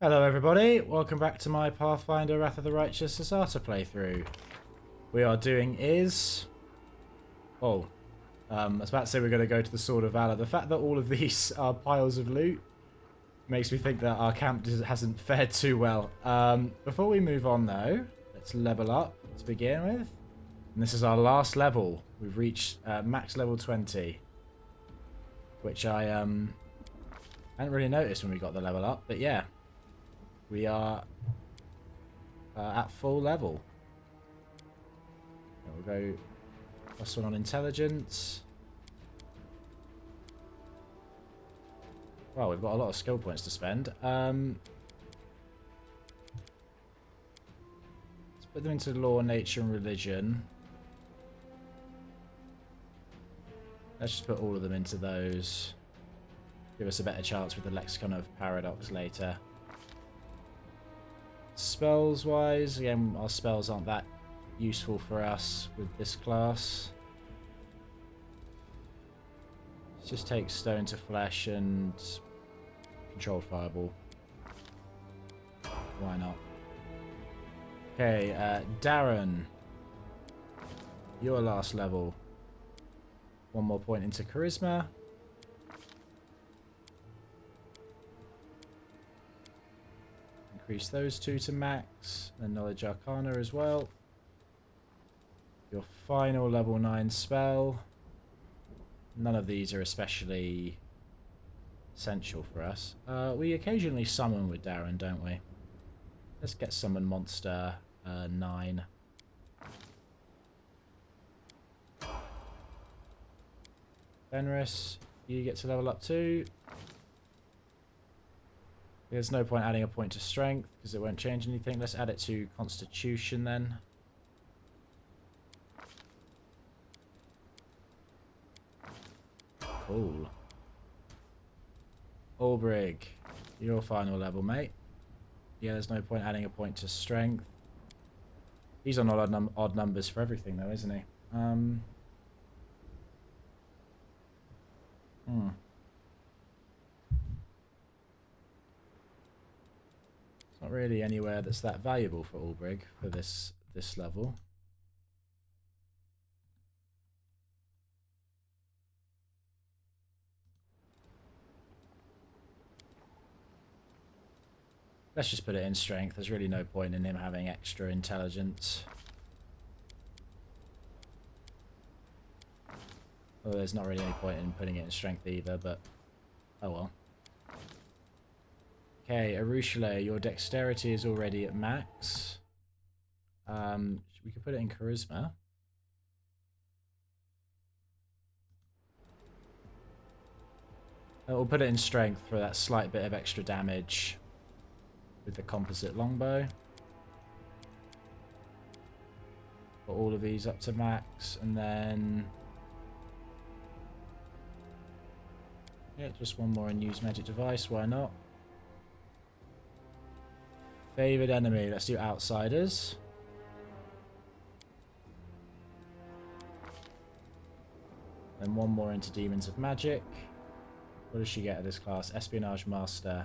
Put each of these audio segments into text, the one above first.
Hello everybody, welcome back to my Pathfinder Wrath of the Righteous Azata playthrough. We are doing is... I was about to say we're going to go to the Sword of Valor. The fact that all of these are piles of loot makes me think that our camp hasn't fared too well. Before we move on though, let's level up to begin with. And this is our last level. We've reached max level 20. Which I hadn't really noticed when we got the level up, but yeah. We are at full level. We'll go +1 on intelligence. Well, we've got a lot of skill points to spend. Let's put them into law, nature, and religion. Let's just put all of them into those. Give us a better chance with the lexicon of paradox later. Spells wise, again, our spells aren't that useful for us with this class. Let's just take stone to flesh and control fireball. Why not? Okay, Darren, your last level. One more point into charisma. Increase those two to max, and knowledge arcana as well. Your final level 9 spell. None of these are especially essential for us. We occasionally summon with Darren, don't we? Let's get summon monster 9. Fenris, you get to level up too. There's no point adding a point to strength because it won't change anything. Let's add it to constitution then. Cool. Albrig, your final level, mate. Yeah, there's no point adding a point to strength. He's on odd numbers for everything though, isn't he? Not really anywhere that's that valuable for Albrig for this level. Let's just put it in strength. There's really no point in him having extra intelligence. Well, there's not really any point in putting it in strength either, but oh well. Okay, Arushale, your dexterity is already at max. We could put it in charisma. We'll put it in strength for that slight bit of extra damage with the composite longbow. Put all of these up to max, and then yeah, just one more and use magic device. Why not? Favored enemy. Let's do outsiders. Then one more into demons of magic. What does she get at this class? Espionage master.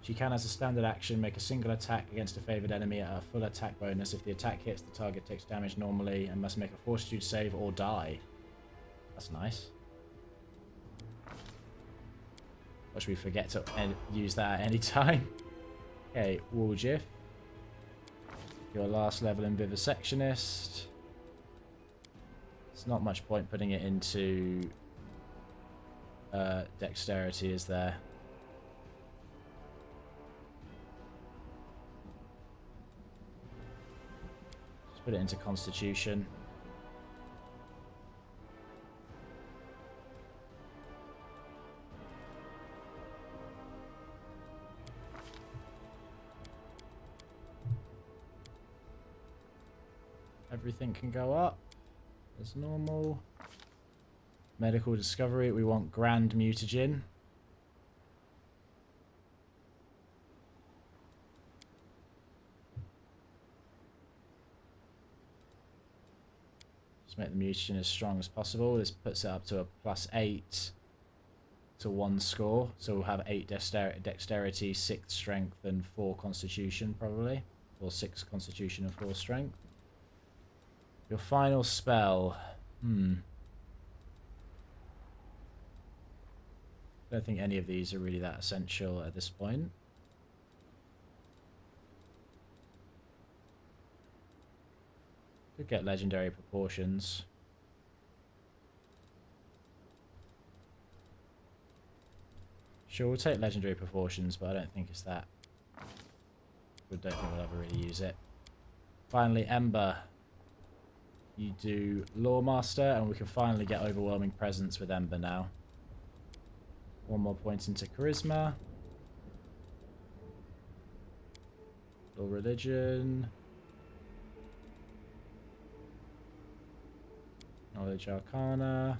She can, as a standard action, make a single attack against a favored enemy at a full attack bonus. If the attack hits, the target takes damage normally and must make a fortitude save or die. That's nice. Watch we forget to use that at any time. Okay, Woljif. Your last level in Vivisectionist. There's not much point putting it into dexterity, is there? Just put it into constitution. Everything can go up as normal. Medical discovery, we want grand mutagen. Just make the mutagen as strong as possible. This puts it up to a +8 to 1 score. So we'll have 8 dexterity, 6 strength, and 4 constitution, probably. Or 6 constitution and 4 strength. Your final spell. I don't think any of these are really that essential at this point. Could get legendary proportions. Sure, we'll take legendary proportions, but I don't think it's that. I don't think we'll ever really use it. Finally, Ember. You do Lawmaster, and we can finally get Overwhelming Presence with Ember now. 1 more point into Charisma. Or Religion. Knowledge Arcana.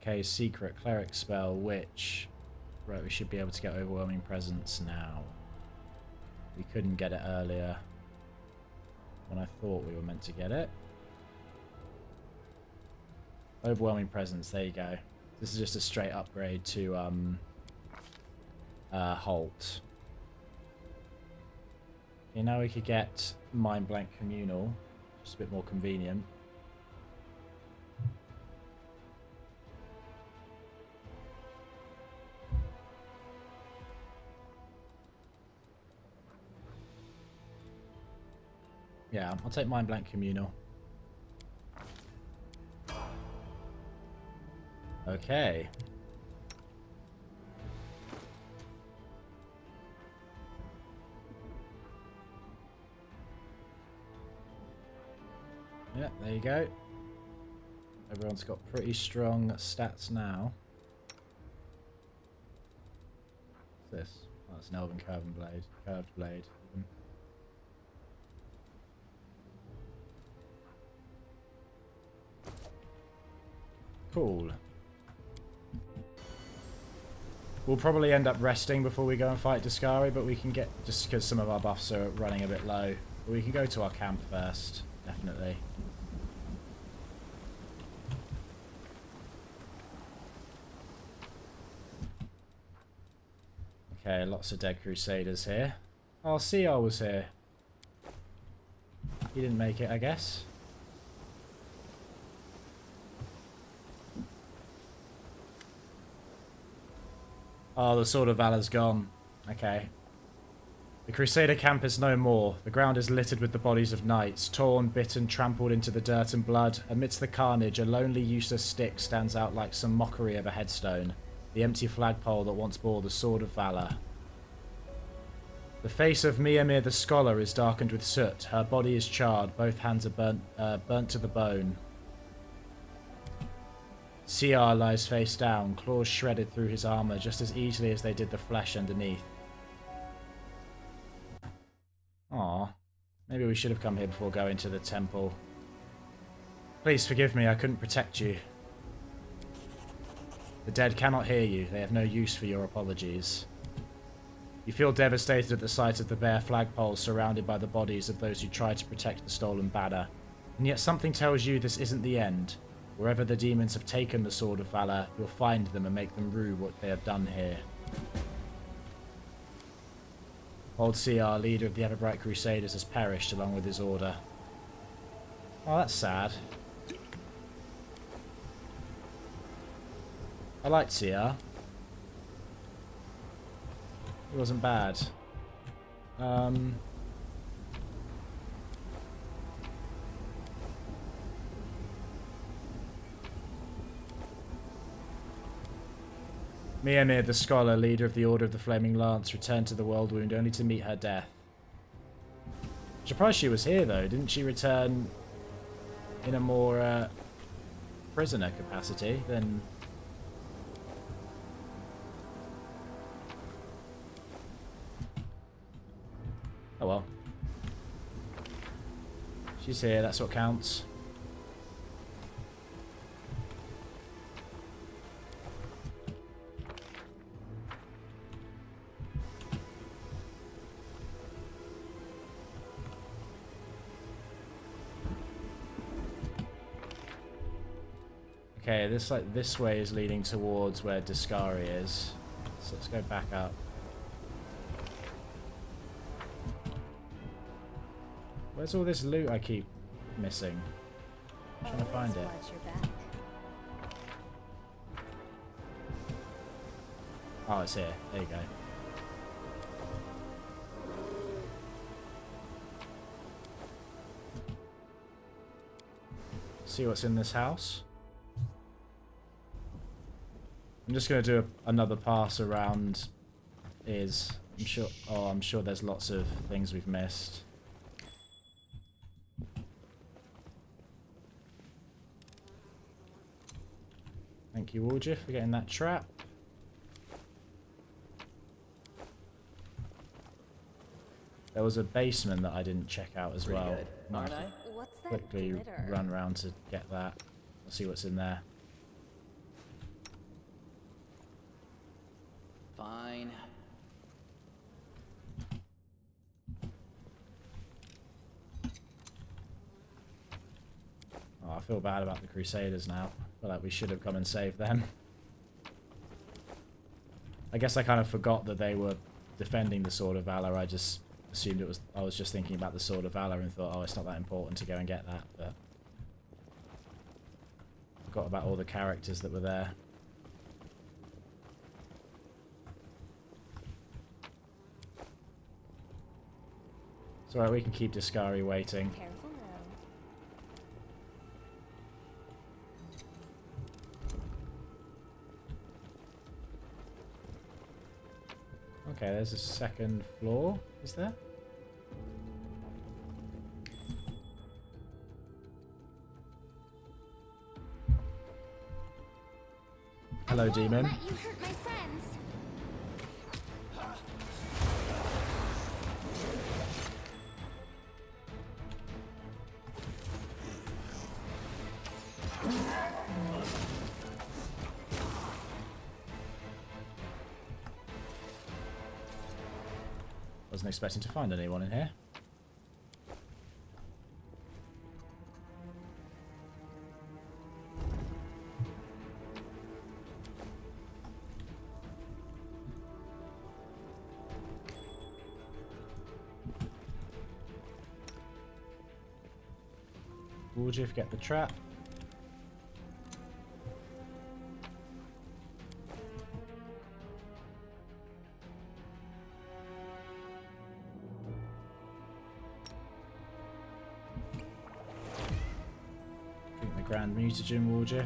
Okay, Secret Cleric spell, which... Right, we should be able to get Overwhelming Presence now. We couldn't get it earlier when I thought we were meant to get it. Overwhelming Presence, there you go. This is just a straight upgrade to Halt. Okay, now we could get Mind Blank Communal, just a bit more convenient. Yeah, I'll take Mind Blank Communal. Okay. Yeah, there you go. Everyone's got pretty strong stats now. What's this? Oh, it's an Elven Curved Blade. Cool. We'll probably end up resting before we go and fight Deskari, but we can get, just because some of our buffs are running a bit low, but we can go to our camp first, definitely. Okay, lots of dead Crusaders here. Oh, CR was here. He didn't make it, I guess. Oh, the Sword of Valor's gone. Okay. The Crusader camp is no more. The ground is littered with the bodies of knights, torn, bitten, trampled into the dirt and blood. Amidst the carnage, a lonely, useless stick stands out like some mockery of a headstone. The empty flagpole that once bore the Sword of Valor. The face of Miamir the Scholar is darkened with soot. Her body is charred. Both hands are burnt to the bone. CR lies face down, claws shredded through his armor just as easily as they did the flesh underneath. Aw. Maybe we should have come here before going to the temple. Please forgive me, I couldn't protect you. The dead cannot hear you. They have no use for your apologies. You feel devastated at the sight of the bare flagpoles surrounded by the bodies of those who tried to protect the stolen banner. And yet something tells you this isn't the end. Wherever the demons have taken the Sword of Valor, you'll find them and make them rue what they have done here. Old CR, leader of the Everbright Crusaders, has perished along with his order. Oh, that's sad. I liked CR. It wasn't bad. Miamir the Scholar, leader of the Order of the Flaming Lance, returned to the World Wound only to meet her death. Surprised she was here though. Didn't she return in a more prisoner capacity than... Oh well. She's here, that's what counts. Okay, this way is leading towards where Deskari is. So let's go back up. Where's all this loot I keep missing? I'm trying to find it. Oh, it's here. There you go. See what's in this house. I'm just going to do another pass around. I'm sure there's lots of things we've missed. Thank you, Warjif, for getting that trap. There was a basement that I didn't check out as well. Aren't I? What's that Quickly glitter? run around to get that. I'll see what's in there. Fine. Oh, I feel bad about the Crusaders now. I feel like we should have come and saved them. I guess I kind of forgot that they were defending the Sword of Valor. I just assumed it was. I was just thinking about the Sword of Valor and thought, oh, it's not that important to go and get that. But forgot about all the characters that were there. It's alright, we can keep Deskari waiting. Careful now. Okay, there's a second floor. Is there? Hello, demon. Let you hurt my friends. Wasn't expecting to find anyone in here. Warjif, get the trap. Drink the Grand Mutagen, Warjif.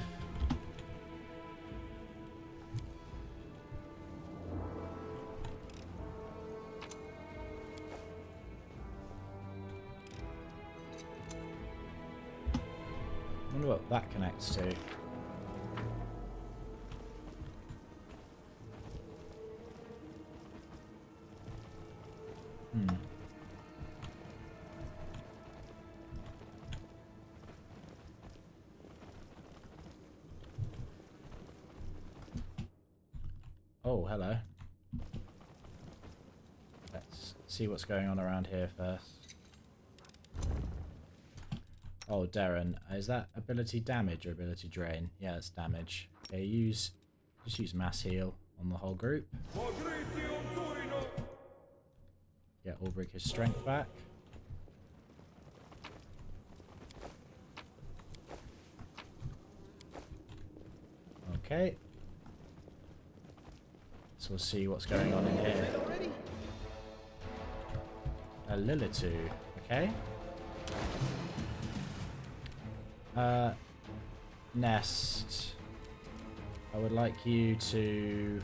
I wonder what that connects to. Oh, hello. Let's see what's going on around here first. Oh, Darren, is that ability damage or ability drain? Yeah, it's damage. Okay, just use mass heal on the whole group. Get Ulbrich his strength back. Okay. So we'll see what's going on in here. A Lilitu, okay. Nest. I would like you to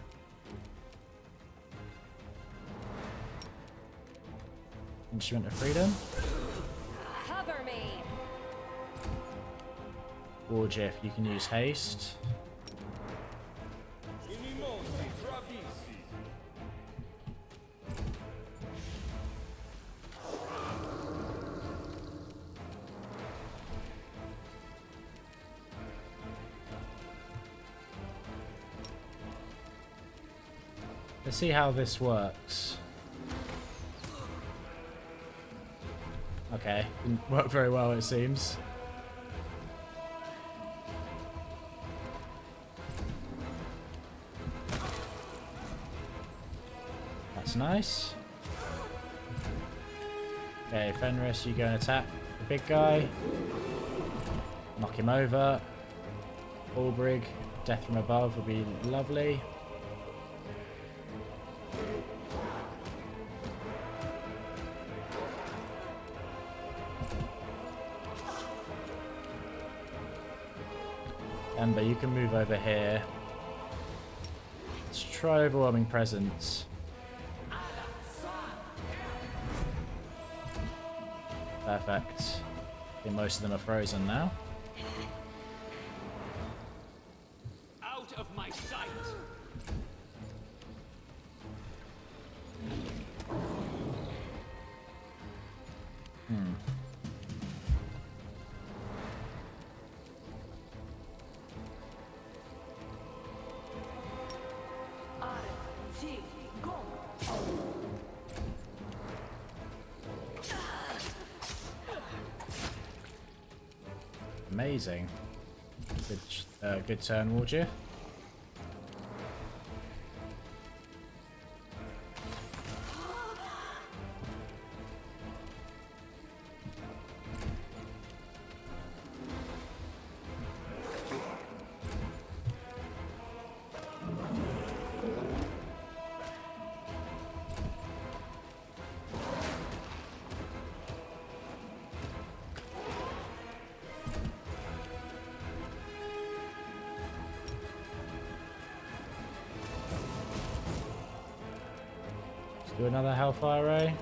Instrument of Freedom. Cover me. Warjif, you can use haste. Let's see how this works. Okay, didn't work very well, it seems. That's nice. Okay, Fenris, you go and attack the big guy. Knock him over. Albrig, death from above would be lovely. Ember, you can move over here. Let's try overwhelming presence. Perfect. I think most of them are frozen now. Out of my sight. Amazing. Good turn, Warjiff. Do another Hellfire Ray.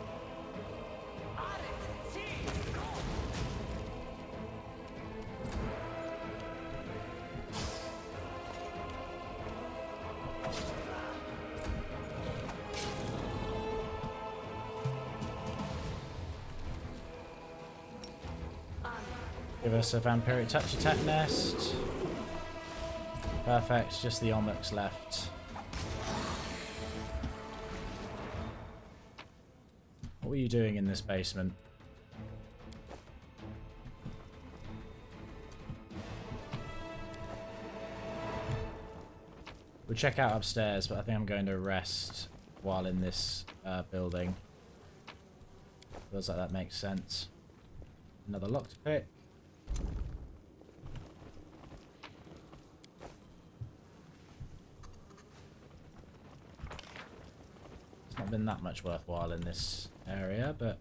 Give us a Vampiric Touch Attack Nest. Perfect, just the Omix left. What were you doing in this basement? We'll check out upstairs, but I think I'm going to rest while in this building. Feels like that makes sense. Another lock to pick. It's not been that much worthwhile in this area, but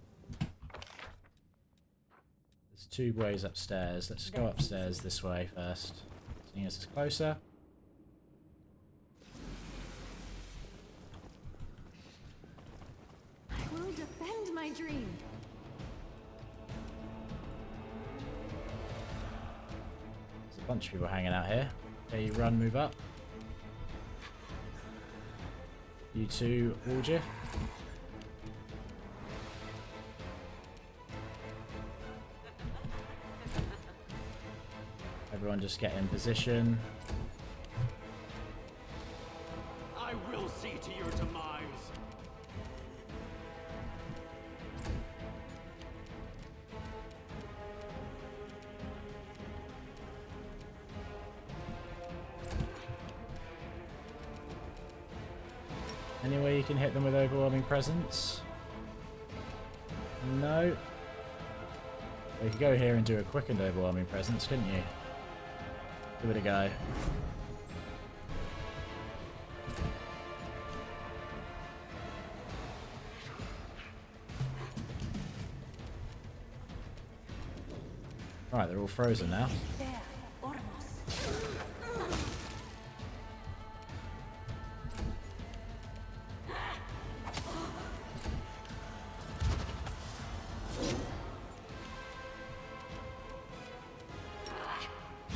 there's two ways upstairs. Let's go upstairs this way first, seeing as it's closer. I will defend my dream. There's a bunch of people hanging out here. Okay, you run, move up. You two, Warjiff. Everyone just get in position. I will see to your demise. Any way you can hit them with overwhelming presence? No. You could go here and do a quickened overwhelming presence, couldn't you? Give it a go. Alright, they're all frozen now.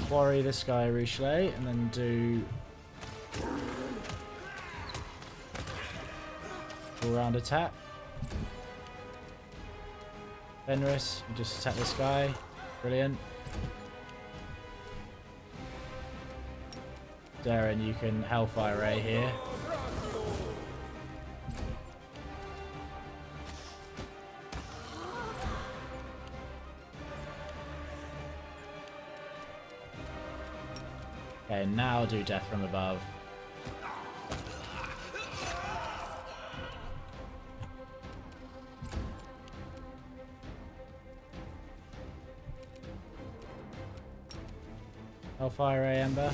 Quarry this guy, Richelieu, and then do all-round attack. Fenris, you just attack this guy. Brilliant. Darren, you can Hellfire Ray here. Okay, now do death from above. Hellfire Ray, Ember.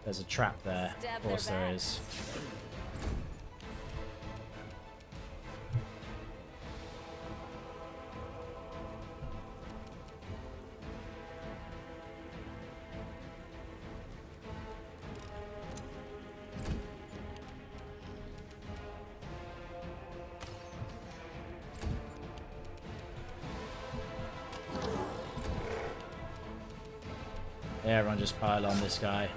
There's a trap there. Of course there is. Yeah, everyone just pile on this guy.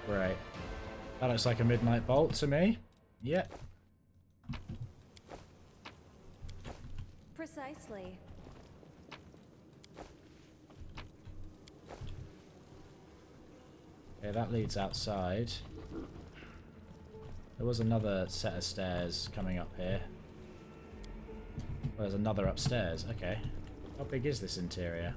Right. That looks like a midnight bolt to me. Yep. Precisely. Okay, that leads outside. There was another set of stairs coming up here. Well, there's another upstairs. Okay. How big is this interior?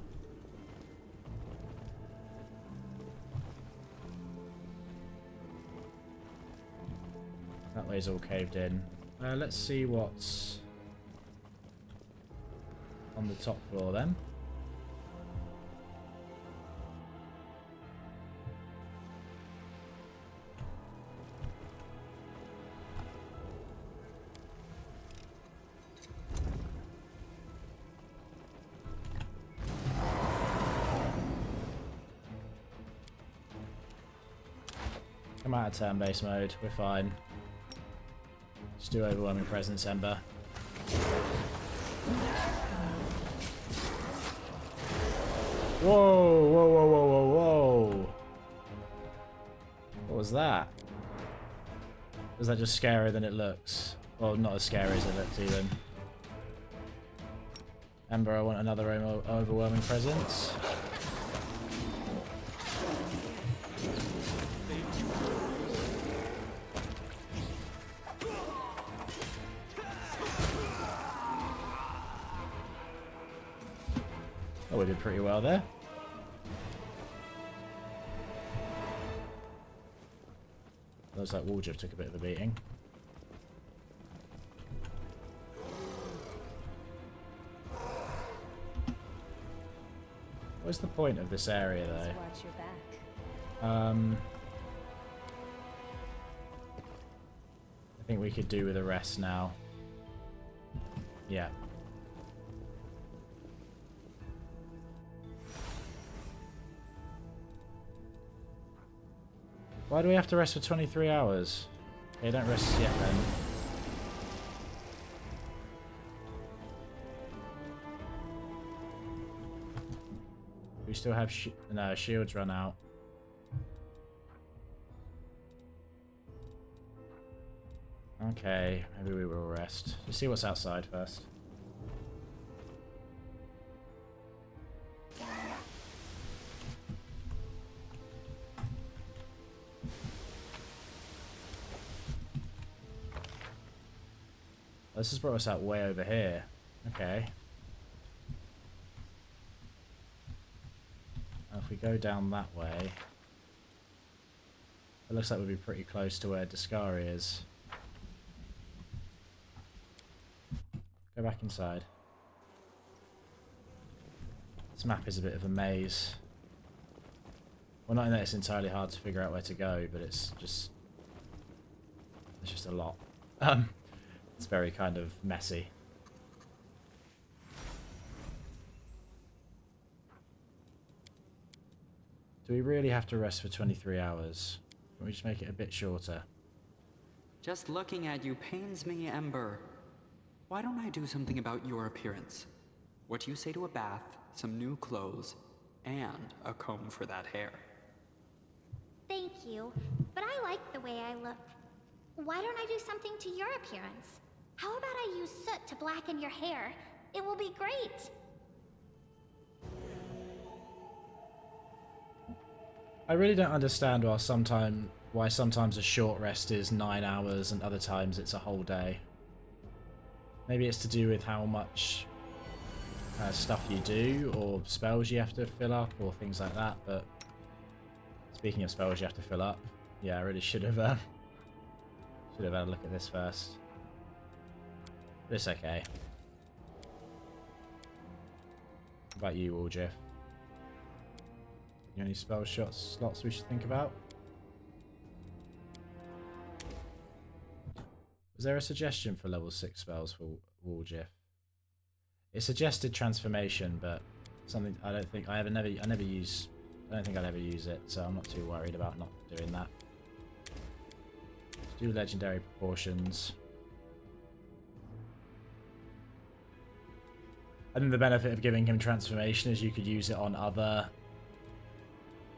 That way's all caved in. Let's see what's on the top floor then. Come out of turn-based mode, we're fine. Just do overwhelming presence, Ember. Whoa, whoa, whoa, whoa, whoa, whoa. What was that? Was that just scarier than it looks? Well, not as scary as it looks even. Ember, I want another overwhelming presence. Oh, we did pretty well there. Looks like Waldriff took a bit of a beating. What's the point of this area, though? Watch your back. I think we could do with a rest now. Yeah. Why do we have to rest for 23 hours? Okay, don't rest yet then. We still have no, shields run out. Okay, maybe we will rest. Let's see what's outside first. This has brought us out way over here. Okay. Now if we go down that way, it looks like we'll be pretty close to where Deskari is. Go back inside. This map is a bit of a maze. Well, not in that it's entirely hard to figure out where to go, but it's just a lot. It's very kind of messy. Do we really have to rest for 23 hours? Can we just make it a bit shorter? Just looking at you pains me, Ember. Why don't I do something about your appearance? What do you say to a bath, some new clothes, and a comb for that hair? Thank you, but I like the way I look. Why don't I do something to your appearance? How about I use soot to blacken your hair? It will be great. I really don't understand why sometimes a short rest is 9 hours and other times it's a whole day. Maybe it's to do with how much stuff you do or spells you have to fill up or things like that. But speaking of spells you have to fill up, yeah, I really should have had a look at this first. But it's okay. What about you, Waldriff? You any spell slots we should think about? Was there a suggestion for level 6 spells for Waldriff? It suggested transformation, but something I don't think I don't think I'd ever use it, so I'm not too worried about not doing that. Let's do legendary proportions. I think the benefit of giving him transformation is you could use it on other...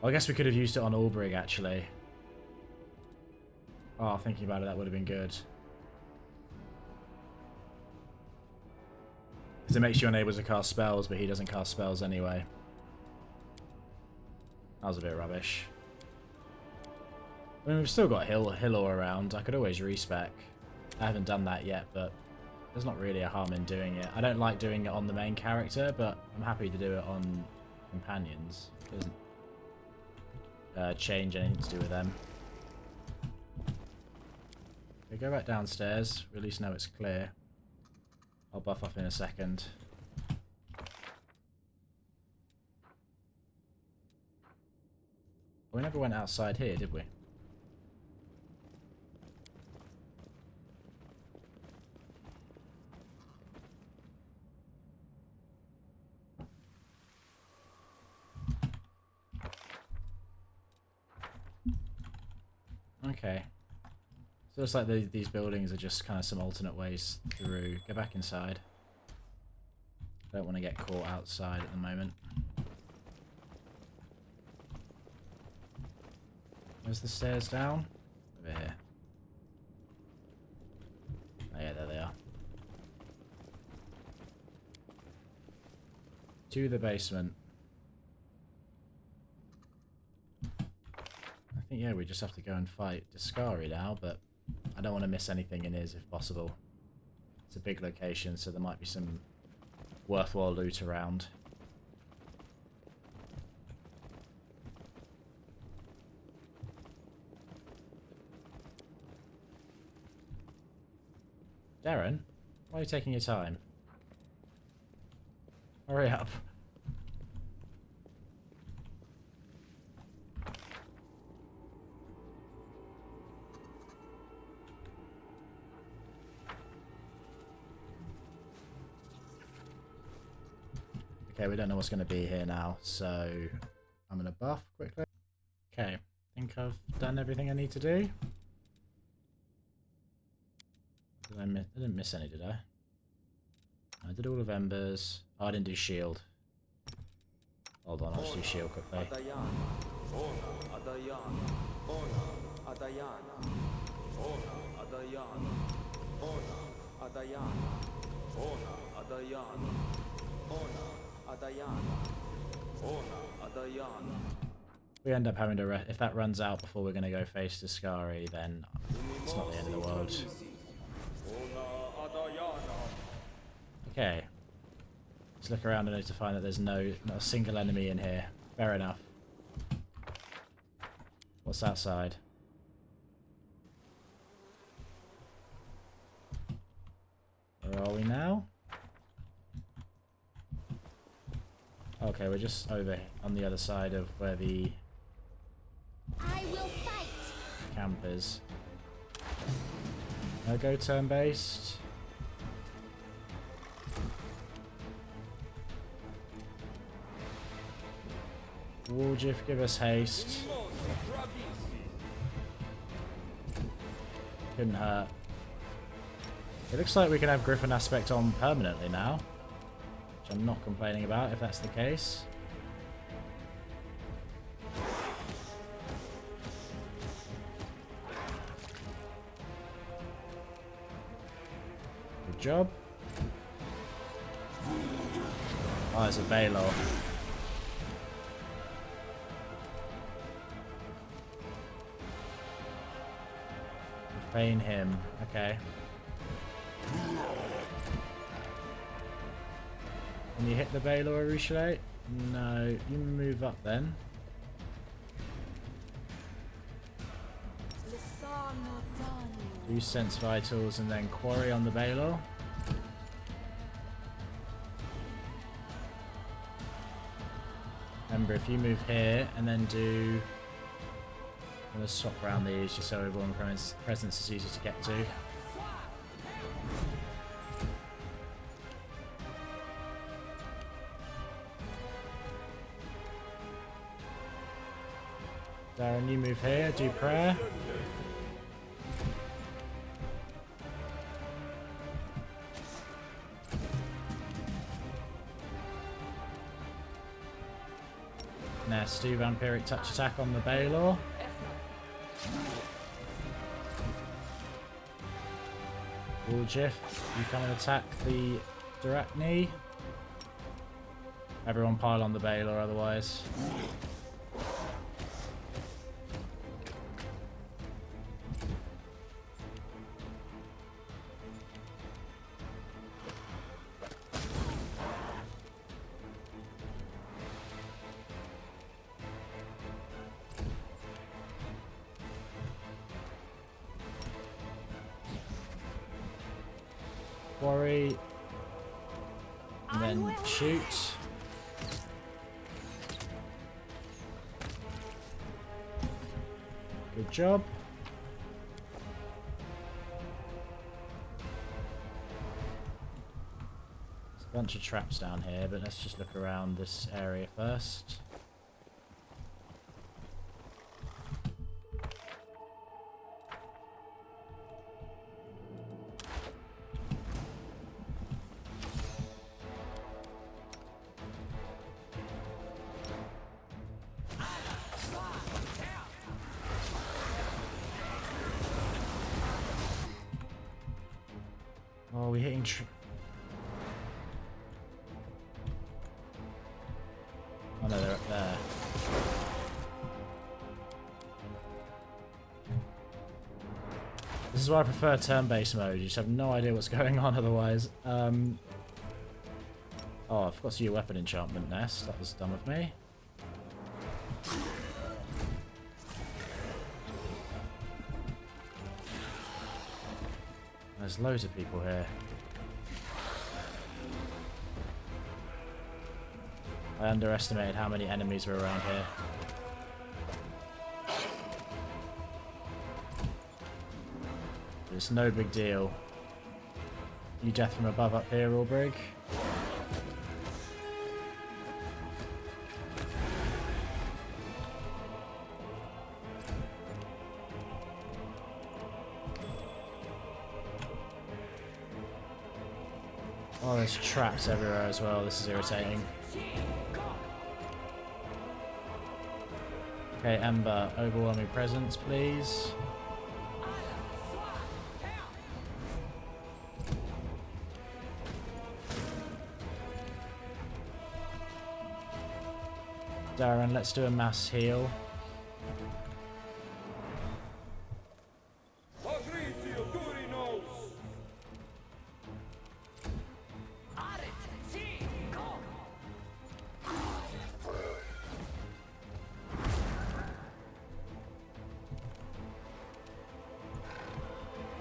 Well, I guess we could have used it on Albrig, actually. Oh, thinking about it, that would have been good. Because it makes you unable to cast spells, but he doesn't cast spells anyway. That was a bit rubbish. I mean, we've still got Hillor around. I could always respec. I haven't done that yet, but there's not really a harm in doing it. I don't like doing it on the main character, but I'm happy to do it on companions. It doesn't change anything to do with them. Okay, go back downstairs. We at least know it's clear. I'll buff up in a second. We never went outside here, did we? Okay. So it's like these buildings are just kind of some alternate ways through. Go back inside. Don't want to get caught outside at the moment. Where's the stairs down? Over here. Oh yeah, there they are. To the basement. I think, yeah, we just have to go and fight Deskari now, but I don't want to miss anything in his if possible. It's a big location, so there might be some worthwhile loot around. Darren, why are you taking your time? Hurry up. Okay, we don't know what's going to be here now, so I'm going to buff quickly. Okay, I think I've done everything I need to do. I didn't miss any, did I? I did all of Embers. Oh, I didn't do Shield. Hold on, I'll just do Shield quickly. We end up having to... If that runs out before we're going to go face Deskari, then it's not the end of the world. Okay. Let's look around and to find that there's not a single enemy in here. Fair enough. What's outside? Where are we now? Okay, we're just over on the other side of where the camp is. I'll go turn-based. Waldriff, give us haste. Couldn't hurt. It looks like we can have Griffin aspect on permanently now, which I'm not complaining about if that's the case. Good job. Oh, there's a Baylor. Feign him. Okay. Can you hit the Baylor Arushale? No, you move up then. Do sense vitals and then quarry on the Baylor. Remember, if you move here and then do... I'm going to swap around these just so everyone presence is easy to get to. Darren, you move here, do prayer. Nest, do vampiric touch attack on the Baylor. Wooljiff, you come and attack the Duratni. Everyone pile on the Baylor otherwise. Quarry, and then shoot. Good job. There's a bunch of traps down here, but let's just look around this area first. Oh, we're hitting oh no, they're up there. This is why I prefer turn-based mode. You just have no idea what's going on otherwise. Oh, I forgot to use weapon enchantment nest. That was dumb of me. There's loads of people here. I underestimated how many enemies were around here. But it's no big deal. You death from above up here, Ulbrig. Oh, there's traps everywhere as well. This is irritating. Okay, Ember, overwhelming presence, please. Darren, let's do a mass heal.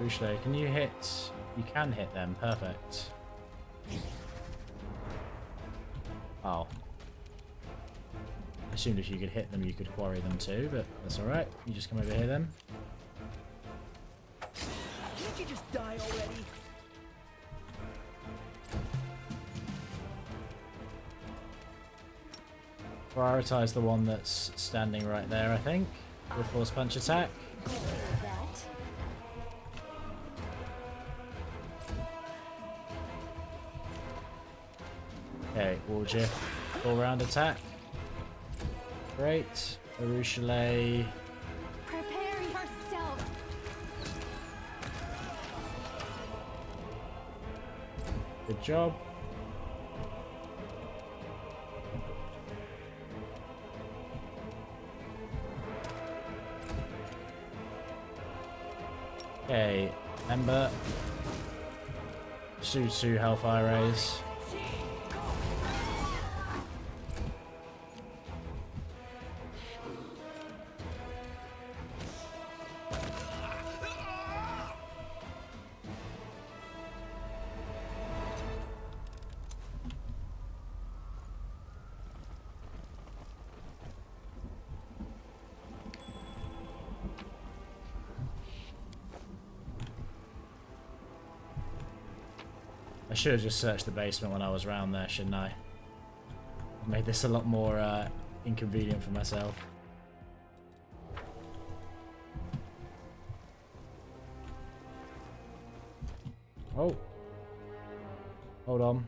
Rushley, can you hit? You can hit them, perfect. Oh. I assumed if you could hit them, you could quarry them too, but that's alright. You just come over here then. Can't you just die already? Prioritize the one that's standing right there, I think, with force punch attack. Okay, Wooljiff, full round attack. Great. Arushale. Prepare yourself. Good job. Okay, Ember. Shoot 2 Hellfire Rays. I should have just searched the basement when I was around there, shouldn't I? Made this a lot more inconvenient for myself. Oh. Hold on.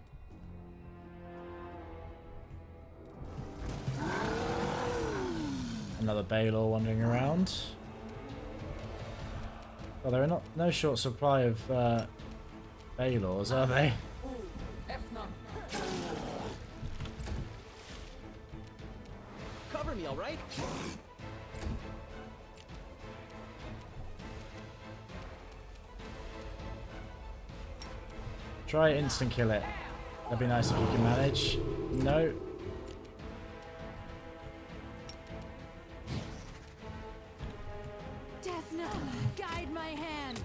Another Baylor wandering around. Well, there are no short supply of Baylors, are they? Cover me, all right? Try instant kill it. That'd be nice if you can manage. No. Desna, guide my hand.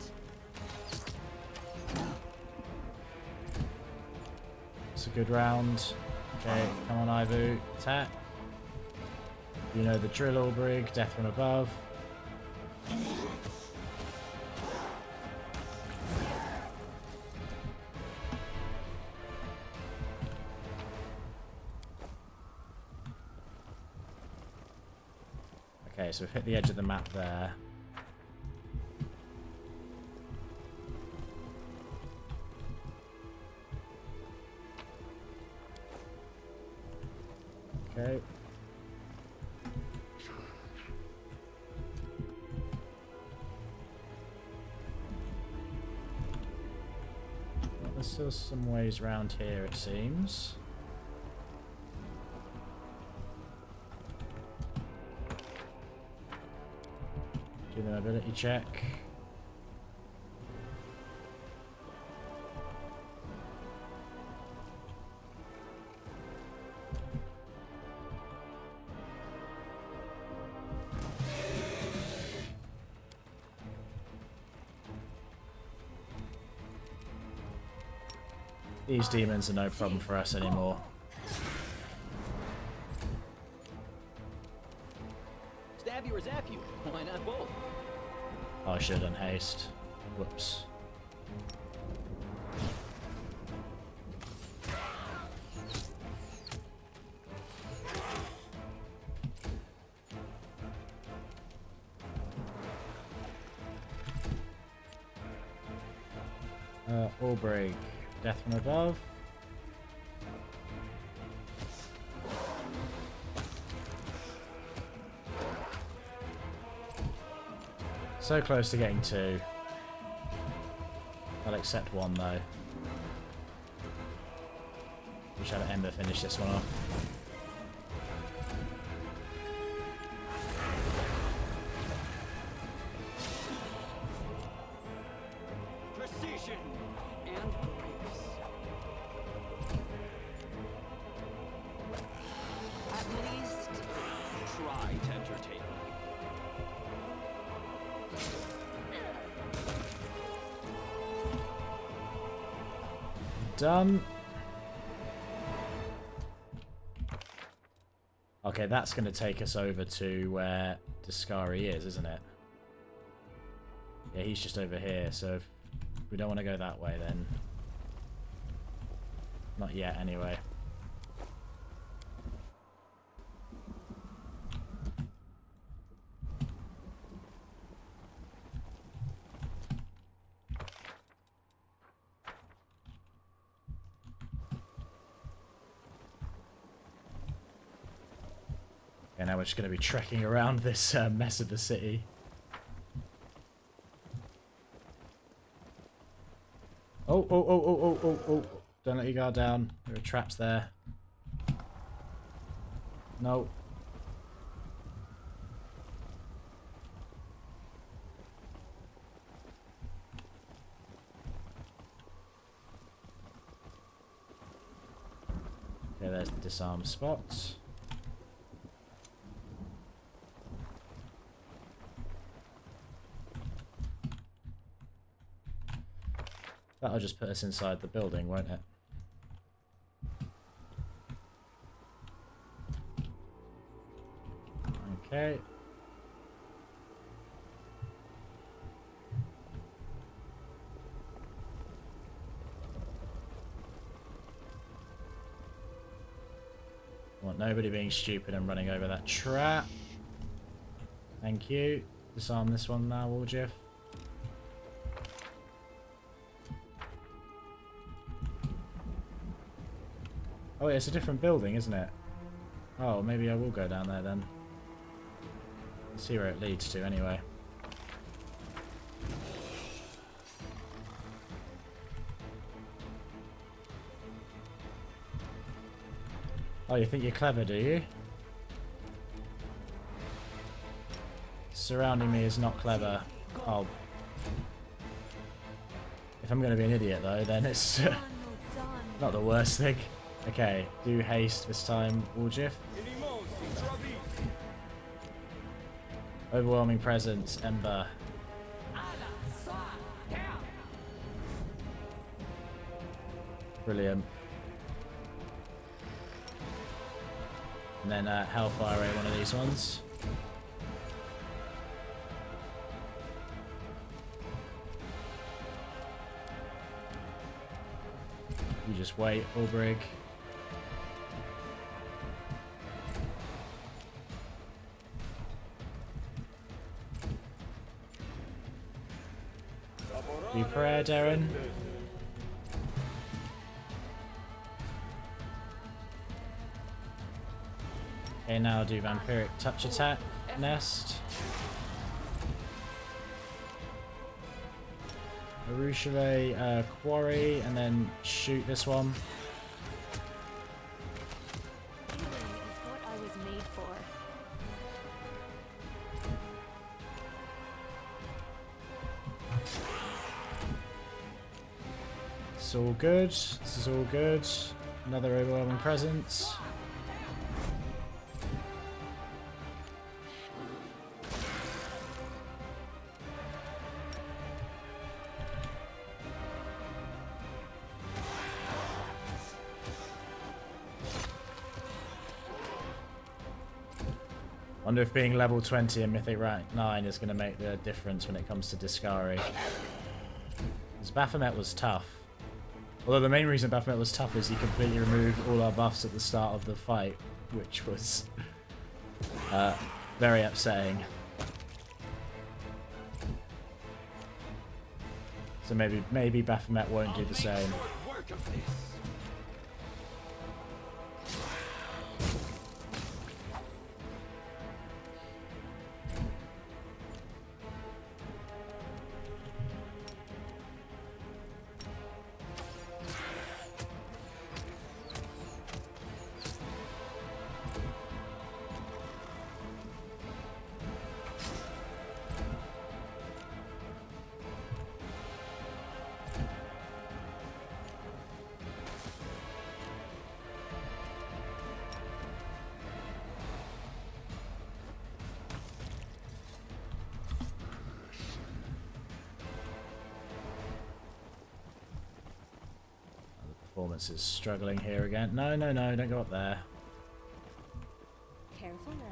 It's a good round. Okay, come on, Ivu. Attack. You know the drill, Albrig. Death from above. Okay, so we've hit the edge of the map there. Okay. Well, there's still some ways around here, it seems. Do the mobility check. These demons are no problem for us anymore. Stab you or zap you? Why not both? Oh, I should have done haste. Whoops. All break. Death from above. So close to getting two. I'll accept one though. We should have Ember finish this one off. Precision and grace. At least try to entertain me. Done. Okay, that's going to take us over to where Deskari is, isn't it? Yeah, he's just over here, so if we don't want to go that way then. Not yet, anyway. Okay, now we're just going to be trekking around this mess of the city. Oh, oh, oh, oh, oh, oh, oh. Don't let your guard down. There are traps there. No. Okay, there's the disarm spots. That'll just put us inside the building, won't it? Okay. I want nobody being stupid and running over that trap. Thank you. Disarm this one now, Warjiff. Oh, yeah, it's a different building, isn't it? Oh, maybe I will go down there then. See where it leads to anyway. Oh, you think you're clever, do you? Surrounding me is not clever. Oh. If I'm going to be an idiot though, then it's not the worst thing. Okay, do haste this time, Warjiff. Overwhelming presence, Ember. Brilliant. And then Hellfire Ray, one of these ones. You just wait, Ulbrig. Do prayer, Darren. Okay, now do Vampiric Touch Attack, Nest. Arushale, Quarry, and then shoot this one. Healing is what I was made for. It's all good. This is all good. Another overwhelming presence. Wonder if being level 20 and Mythic rank 9 is going to make the difference when it comes to Deskari. Because Baphomet was tough. Although the main reason Baphomet was tough is he completely removed all our buffs at the start of the fight, which was very upsetting. So maybe Baphomet won't do the same. Performance is struggling here again. No, no, no, don't go up there. Careful now.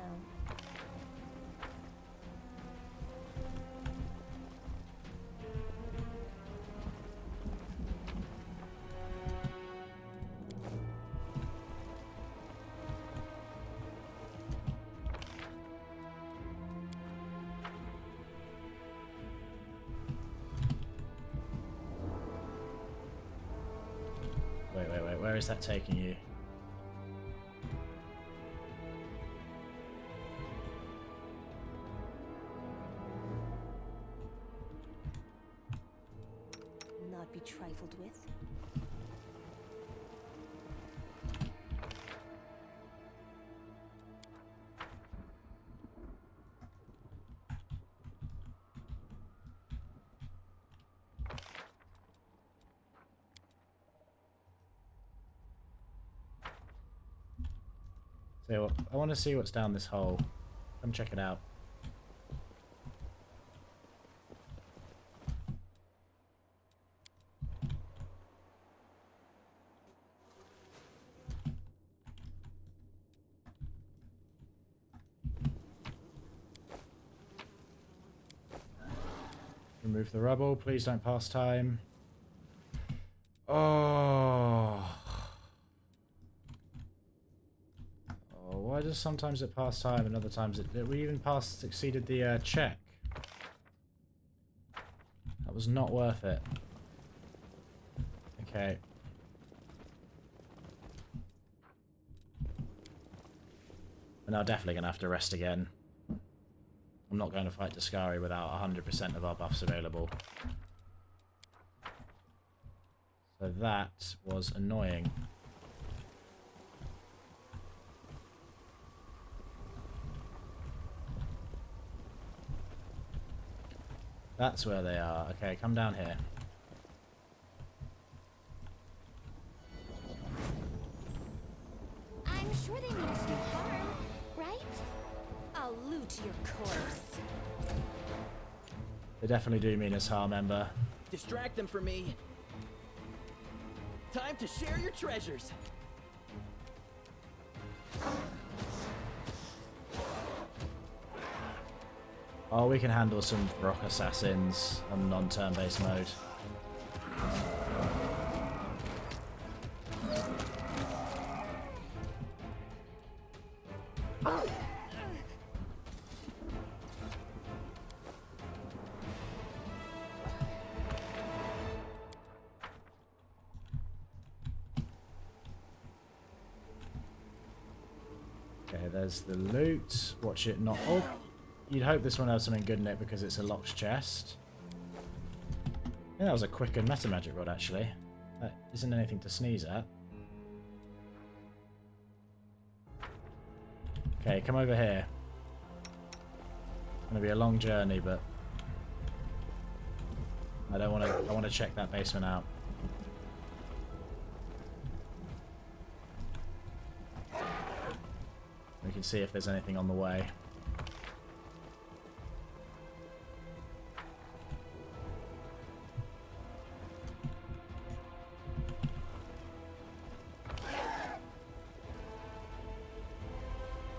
Wait, where is that taking you? Not be trifled with. So I want to see what's down this hole. Come check it out. Remove the rubble. Please don't pass time. Oh. Why does sometimes it pass time and other times it... We even succeeded the check. That was not worth it. Okay. We're now definitely going to have to rest again. I'm not going to fight Deskari without 100% of our buffs available. So that was annoying. That's where they are. Okay, come down here. I'm sure they mean us no harm, right? I'll loot your corpse. They definitely do mean us harm, Ember. Distract them for me. Time to share your treasures. Oh, we can handle some rock assassins on non-turn-based mode. Okay, there's the loot. Watch it not... Oh! You'd hope this one has something good in it because it's a locked chest. Yeah, that was a quicker meta magic rod, actually. That isn't anything to sneeze at. Okay, come over here. It's gonna be a long journey, but I don't want to. I want to check that basement out. We can see if there's anything on the way.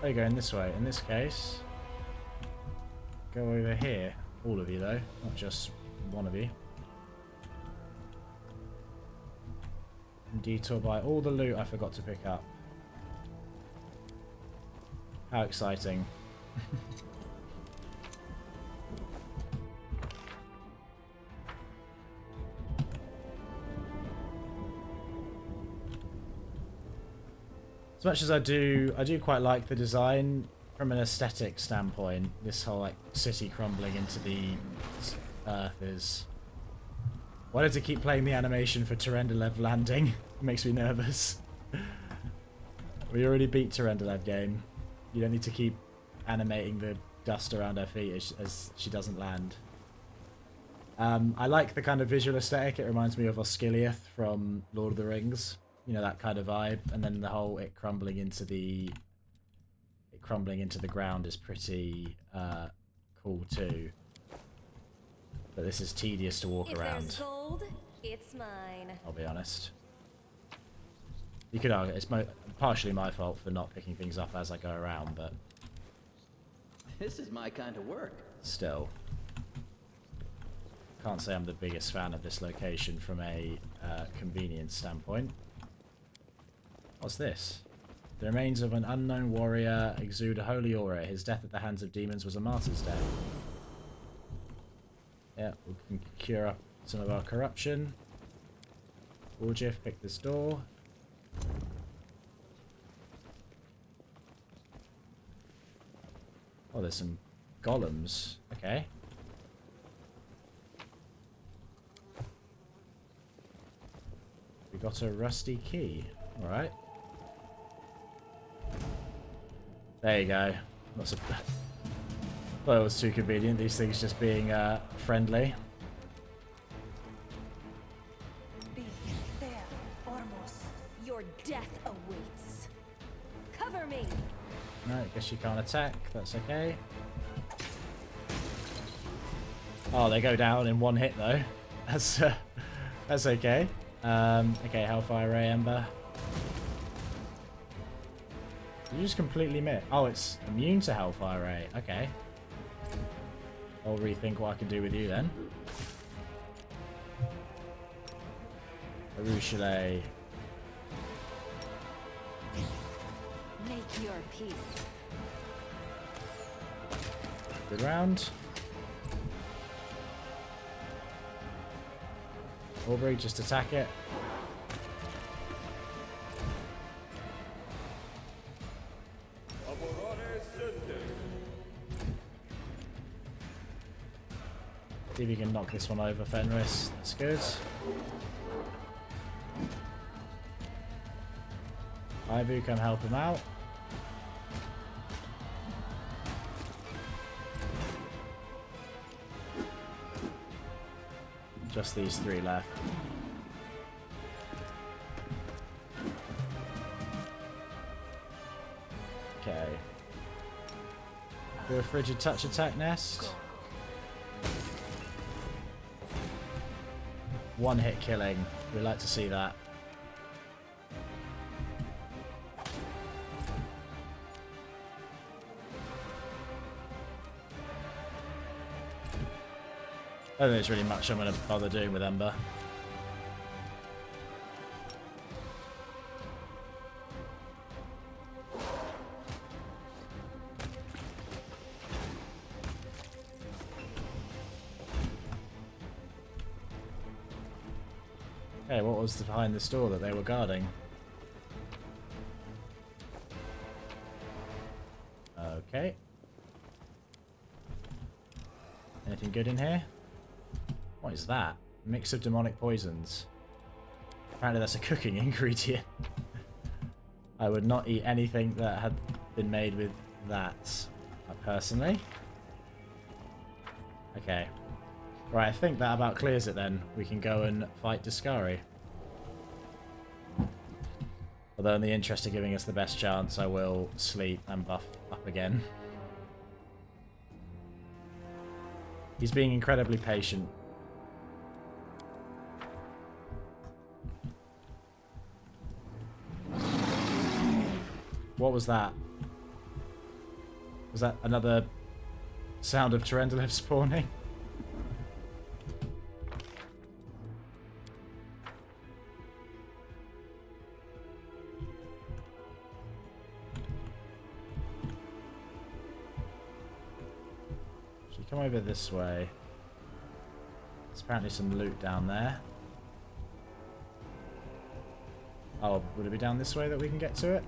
Oh, you're going this way. In this case, go over here. All of you, though, not just one of you. And detour by all the loot I forgot to pick up. How exciting. As much as I do quite like the design from an aesthetic standpoint. This whole like city crumbling into the earth is. Why does it keep playing the animation for Terendelev landing? It makes me nervous. We already beat Terendelev game. You don't need to keep animating the dust around her feet as she doesn't land. I like the kind of visual aesthetic. It reminds me of Osgiliath from Lord of the Rings. You know, that kind of vibe. And then the whole it crumbling into the ground is pretty cool too. But this is tedious to walk around. If there's gold, it's mine. I'll be honest. You could argue it's partially my fault for not picking things up as I go around, but This is my kind of work. still. Can't say I'm the biggest fan of this location from a convenience standpoint. What's this? The remains of an unknown warrior exude a holy aura. His death at the hands of demons was a martyr's death. Yeah, we can cure up some of our corruption. Orgif, pick this door. Oh, there's some golems. Okay. We got a rusty key. Alright. There you go. Not so thought it was too convenient, these things just being friendly. Be there, Ormos. Your death awaits. Cover me. No, I guess you can't attack. That's okay. Oh, they go down in one hit though. That's okay. Okay, Hellfire Ray Ember. You just completely miss. Oh, it's immune to Hellfire Ray. Okay. I'll rethink what I can do with you then. Arushale. Make your peace. Good round. Aubrey, just attack it. See if you can knock this one over, Fenris. That's good. Ibu, come help him out. Just these three left. Okay. Do a frigid touch attack nest. One hit killing. We like to see that. I don't think there's really much I'm going to bother doing with Ember. Okay, what was behind this door that they were guarding? Okay. Anything good in here? What is that? Mix of demonic poisons. Apparently that's a cooking ingredient. I would not eat anything that had been made with that, personally. Okay. Right, I think that about clears it then. We can go and fight Deskari. Although in the interest of giving us the best chance, I will sleep and buff up again. He's being incredibly patient. What was that? Was that another sound of Tyrendelev spawning? Should we come over this way? There's apparently some loot down there. Oh, would it be down this way that we can get to it?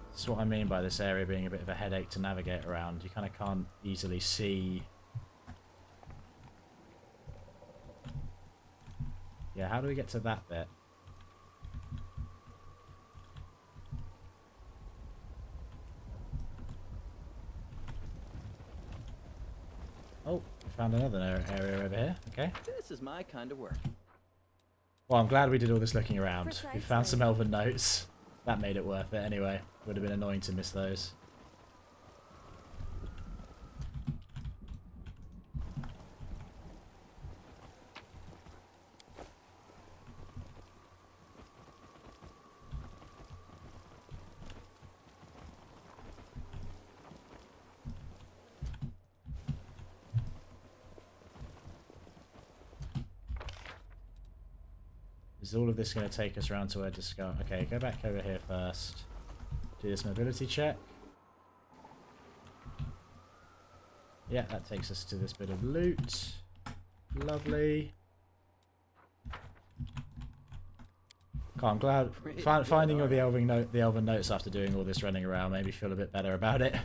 That's what I mean by this area being a bit of a headache to navigate around. You kind of can't easily see. Yeah, how do we get to that bit? Oh, we found another area over here. Okay. This is my kind of work. Well, I'm glad we did all this looking around. We found Precisely. some elven notes. That made it worth it anyway. Would have been annoying to miss those. Is all of this going to take us around to where Deskari? Okay, go back over here first. Do this mobility check. Yeah, that takes us to this bit of loot. Lovely. God, I'm glad finding all the elven notes after doing all this running around made me feel a bit better about it.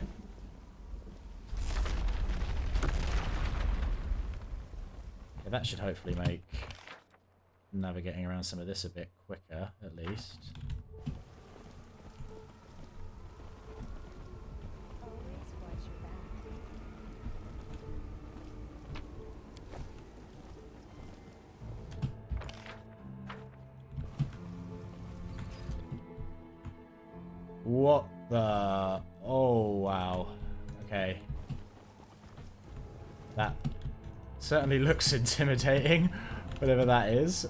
Okay, that should hopefully make navigating around some of this a bit quicker, at least. Always watch your back. What the... Oh, wow. Okay. That certainly looks intimidating, whatever that is.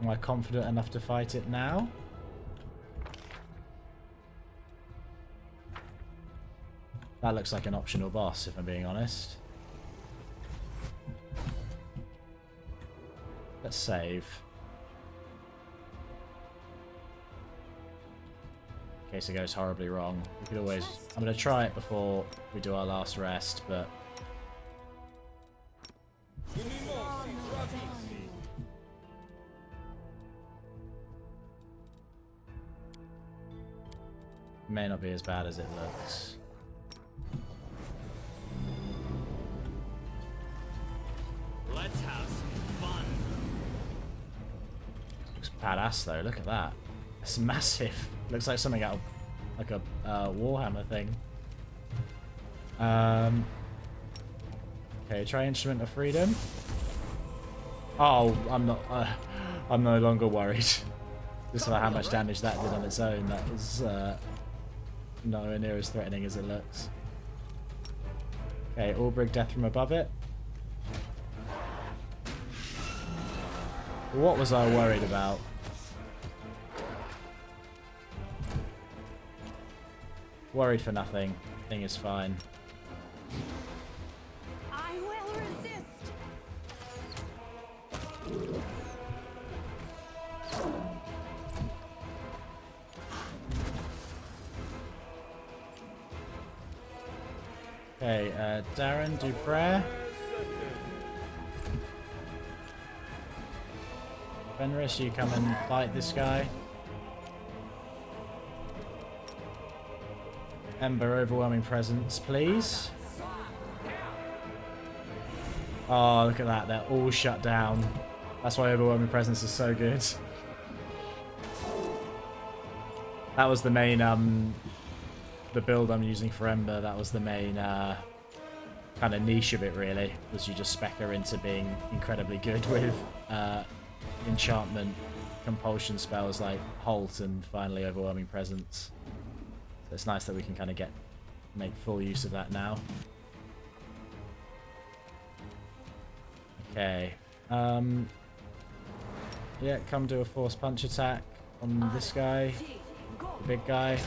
Am I confident enough to fight it now? That looks like an optional boss, if I'm being honest. Let's save. In case it goes horribly wrong. We could always... I'm going to try it before we do our last rest, but... May not be as bad as it looks. Let's have some fun. Looks badass though, look at that. It's massive. Looks like something out of like a Warhammer thing. Okay, try Instrument of Freedom. Oh, I'm not. I'm no longer worried. Just about how much damage that did on its own. That was nowhere near as threatening as it looks. Okay, Albrig Death from above it. What was I worried about? Worried for nothing. Thing is fine. I will resist. Okay, Darren, do prayer. Fenris, you come and fight this guy. Ember, overwhelming presence, please. Oh, look at that. They're all shut down. That's why overwhelming presence is so good. That was the main, the build I'm using for Ember. That was the main, kind of niche of it, really. Was you just spec her into being incredibly good with, enchantment, compulsion spells like Halt and finally overwhelming presence. So it's nice that we can kind of make full use of that now. Okay. Yeah, come do a force punch attack on this guy, the big guy.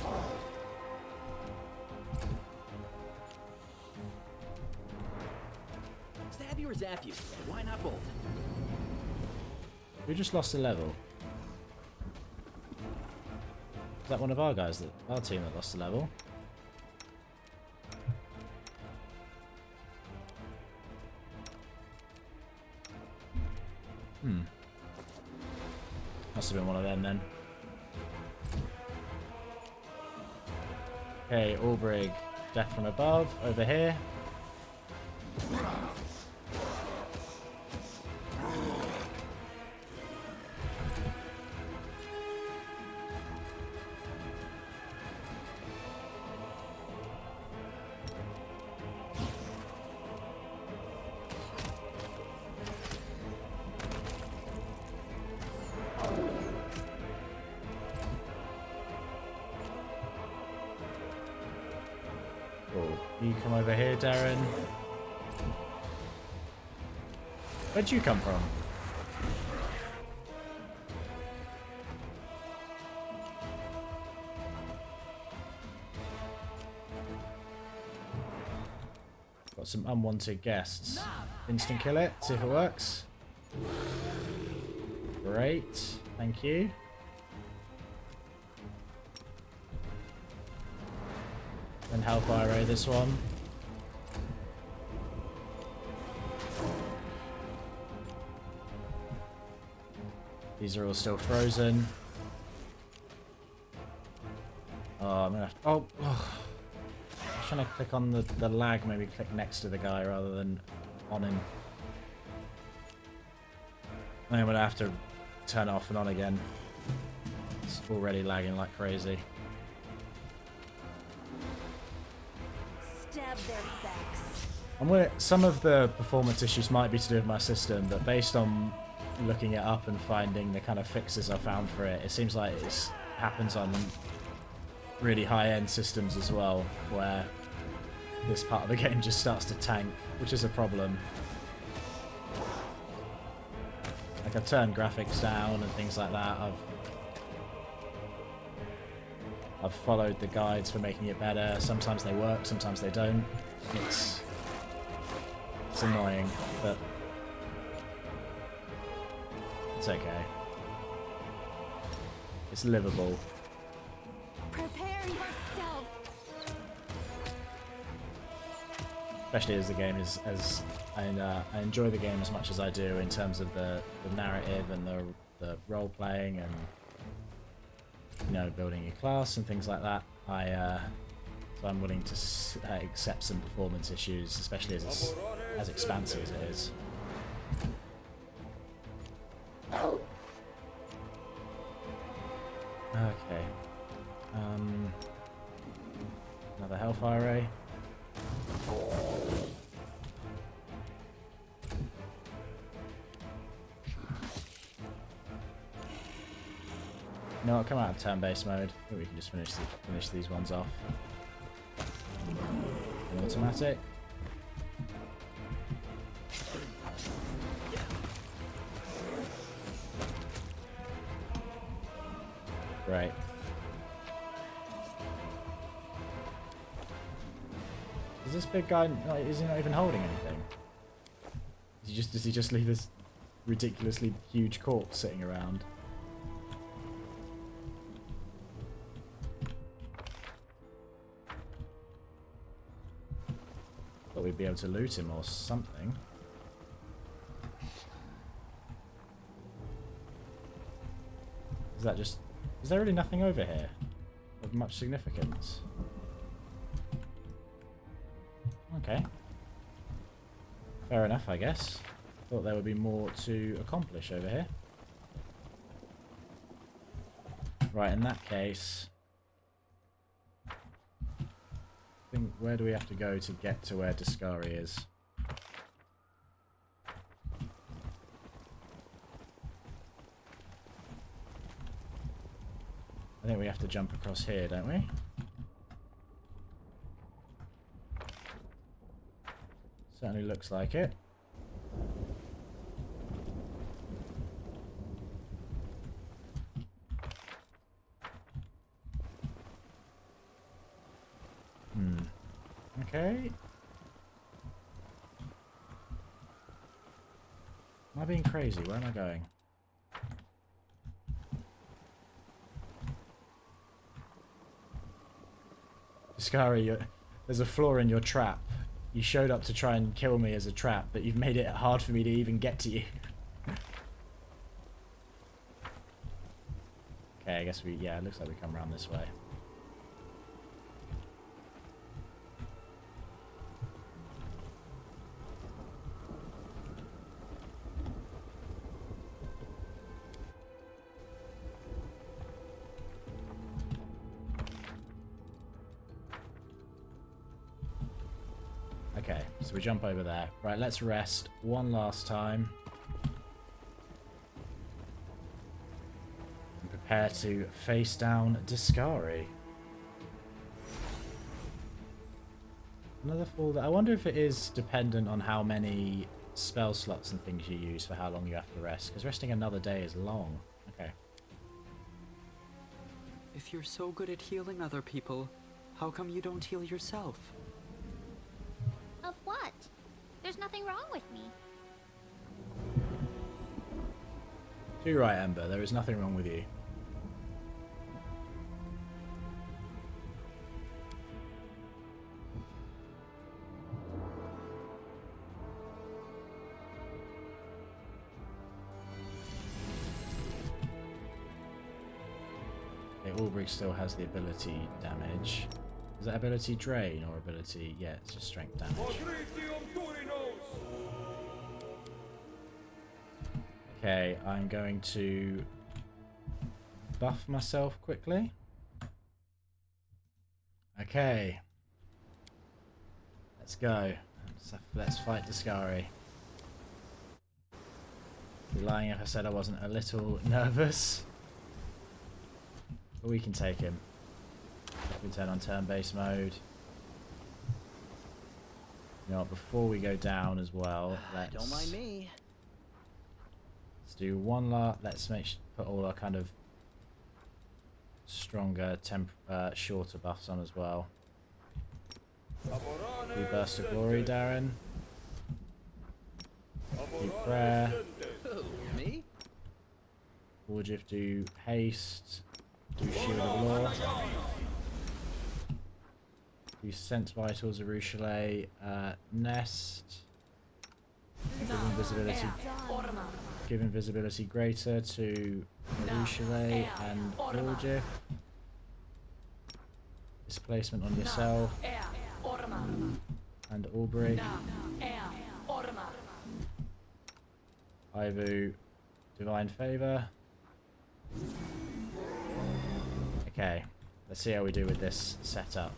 Stab you or zap you? Why not both? We just lost a level. Is that one of our guys, our team that lost a level? Must have been one of them then. Okay, Albrig, Death from above, over here. Cool. You come over here, Darren. Where'd you come from? Got some unwanted guests. Instant kill it, see if it works. Great, thank you. And Hellfire Ray this one. These are all still frozen. Oh, I'm gonna. Oh, I'm trying to click on the lag. Maybe click next to the guy rather than on him. I'm gonna have to turn it off and on again. It's already lagging like crazy. Stab their backs. Some of the performance issues might be to do with my system, but based on looking it up and finding the kind of fixes I found for it, it seems like it happens on really high-end systems as well, where this part of the game just starts to tank, which is a problem. Like I've turned graphics down and things like that. I've followed the guides for making it better. Sometimes they work, sometimes they don't. It's annoying, but it's okay. It's livable. Prepare yourself. Especially as the game is I enjoy the game as much as I do in terms of the narrative and the role playing and building your class and things like that. So I'm willing to accept some performance issues, especially as it's as expansive as it is. Okay. Another Hellfire Ray. No, I'll come out of turn-based mode. I think we can just finish these ones off. Automatic. Great. Is this big guy? Is he not even holding anything? Does he just leave this ridiculously huge corpse sitting around? Thought we'd be able to loot him or something. Is that just... Is there really nothing over here of much significance? Okay. Fair enough, I guess. Thought there would be more to accomplish over here. Right, in that case... I think, where do we have to go to get to where Deskari is? I think we have to jump across here, don't we? Certainly looks like it. Okay. Am I being crazy? Where am I going? Deskari, there's a flaw in your trap. You showed up to try and kill me as a trap, but you've made it hard for me to even get to you. Okay, I guess yeah, it looks like we come around this way. Okay, so we jump over there. Right, let's rest one last time. And prepare to face down Deskari. Another fall that I wonder if it is dependent on how many spell slots and things you use for how long you have to rest, because resting another day is long. Okay. If you're so good at healing other people, how come you don't heal yourself? Of what? There's nothing wrong with me. You're right, Ember. There is nothing wrong with you. Okay, Ulbrich still has the ability damage. Is that ability drain or ability... Yeah, it's just strength damage. Okay, I'm going to buff myself quickly. Okay. Let's go. Let's fight Deskari. I'd be lying if I said I wasn't a little nervous. But we can take him. We turn on turn-based mode. You know what, before we go down as well, Don't mind me. let's do one lot. Let's put all our kind of stronger, shorter buffs on as well. Do Burst of Glory, Darren. Do Prayer. Me? Warjif do Haste. Do Shield of Law. Do Sense Vitals, Arushale, Nest. Give invisibility greater to Arushale and Warjif. Displacement on yourself. And Aubrey. Ivu, Divine Favor. Okay, let's see how we do with this setup.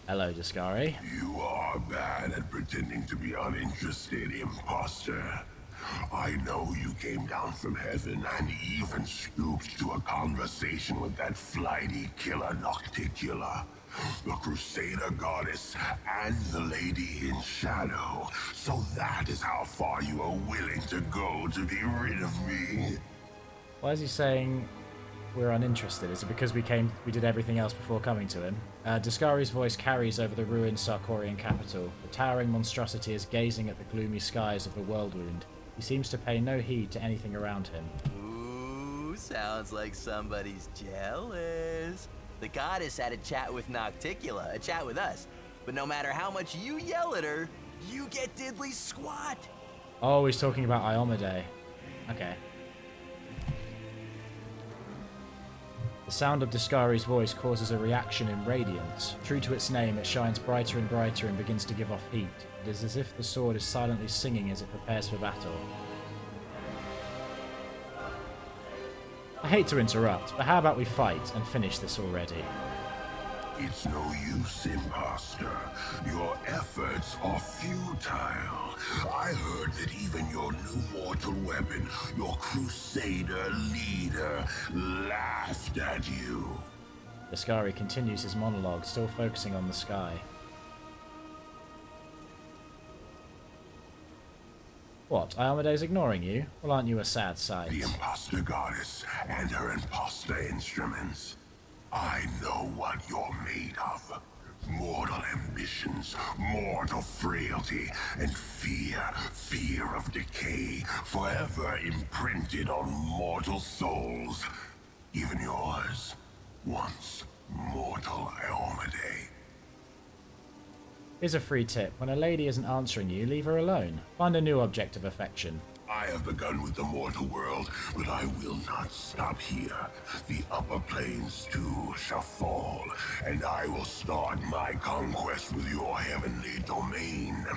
Hello, Deskari. You are bad at pretending to be uninterested, imposter. I know you came down from heaven and even scooped to a conversation with that flighty killer Nocticula, the Crusader goddess, and the Lady in Shadow. So that is how far you are willing to go to be rid of me. Why is he saying we're uninterested? Is it because we did everything else before coming to him? Deskari's voice carries over the ruined Sarkorian capital. The towering monstrosity is gazing at the gloomy skies of the Worldwound. He seems to pay no heed to anything around him. Ooh, sounds like somebody's jealous. The goddess had a chat with Nocticula, a chat with us. But no matter how much you yell at her, you get diddly squat. Oh, he's talking about Iomade. Okay. The sound of Deskari's voice causes a reaction in radiance. True to its name, it shines brighter and brighter and begins to give off heat. It is as if the sword is silently singing as it prepares for battle. I hate to interrupt, but how about we fight and finish this already? It's no use, imposter. Your efforts are futile. I heard that even your new mortal weapon, your Crusader leader, laughed at you. Deskari continues his monologue, still focusing on the sky. What, Iomede's ignoring you? Well, aren't you a sad sight? The imposter goddess and her imposter instruments. I know what you're made of. Mortal ambitions, mortal frailty, and fear of decay, forever imprinted on mortal souls. Even yours, once mortal Iomade. Here's a free tip. When a lady isn't answering you, leave her alone. Find a new object of affection. I have begun with the mortal world, but I will not stop here. The upper planes too shall fall, and I will start my conquest with your heavenly domain.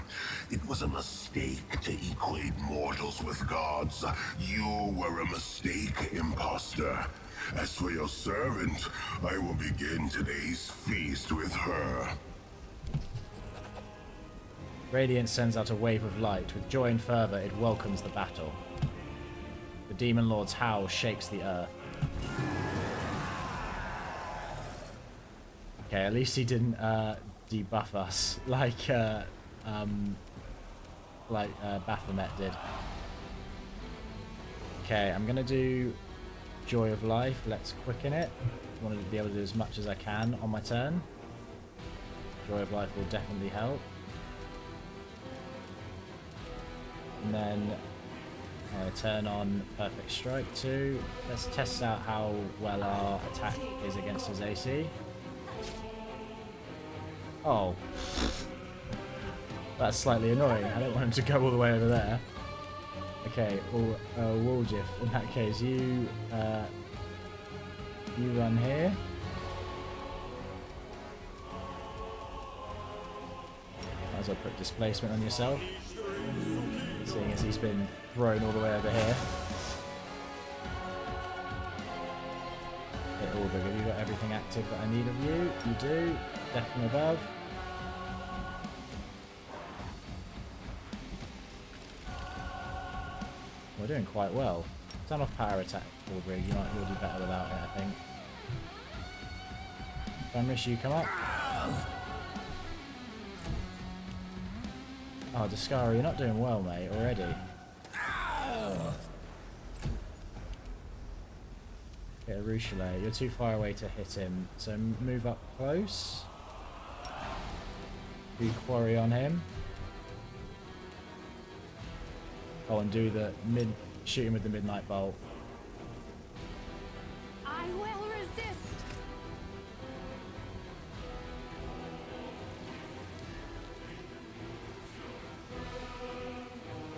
It was a mistake to equate mortals with gods. You were a mistake, imposter. As for your servant, I will begin today's feast with her. Radiance sends out a wave of light. With joy and fervor, it welcomes the battle. The Demon Lord's howl shakes the earth. Okay, at least he didn't debuff us like Baphomet did. Okay, I'm gonna do Joy of Life. Let's quicken it. I want to be able to do as much as I can on my turn. Joy of Life will definitely help. And then turn on Perfect Strike 2. Let's test out how well our attack is against his AC. Oh. That's slightly annoying. I don't want him to go all the way over there. Okay, well, Woljif, in that case, you run here. Might as well put displacement on yourself. Seeing as he's been thrown all the way over here. Okay, Ulbrich, have you got everything active that I need of you? You do. Death from above. We're doing quite well. Turn off power attack, Ulbrich. You'll do better without it, I think. Fenris, you come up. Oh, Deskari, you're not doing well, mate, already. Hit a Rochelet. You're too far away to hit him, so move up close. Do quarry on him. Oh, and do the shoot him with the midnight bolt. I will resist.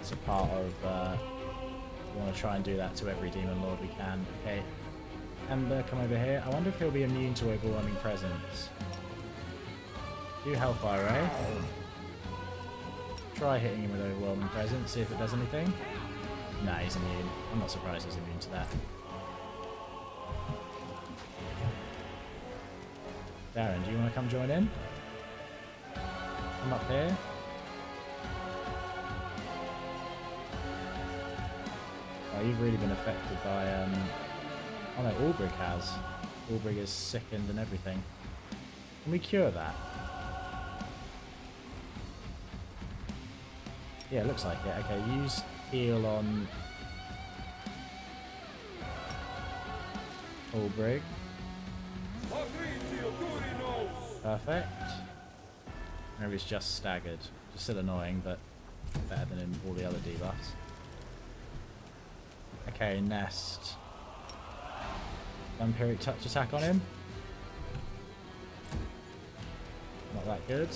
It's a part of, we want to try and do that to every Demon Lord we can. Okay, Ember, come over here. I wonder if he'll be immune to overwhelming presence. Do Hellfire Ray. Try hitting him with overwhelming presence, see if it does anything. Nah, he's immune. I'm not surprised he's immune to that. Darren, do you want to come join in? Come up here. Oh, you've really been affected by, oh no, Ulbrich has. Ulbrich is sickened and everything. Can we cure that? Yeah, it looks like it. Okay, use heal on Ulbrich. Perfect. Maybe it's just staggered. Just still annoying, but better than in all the other debuffs. Okay, Nest. Vampiric touch attack on him. Not that good.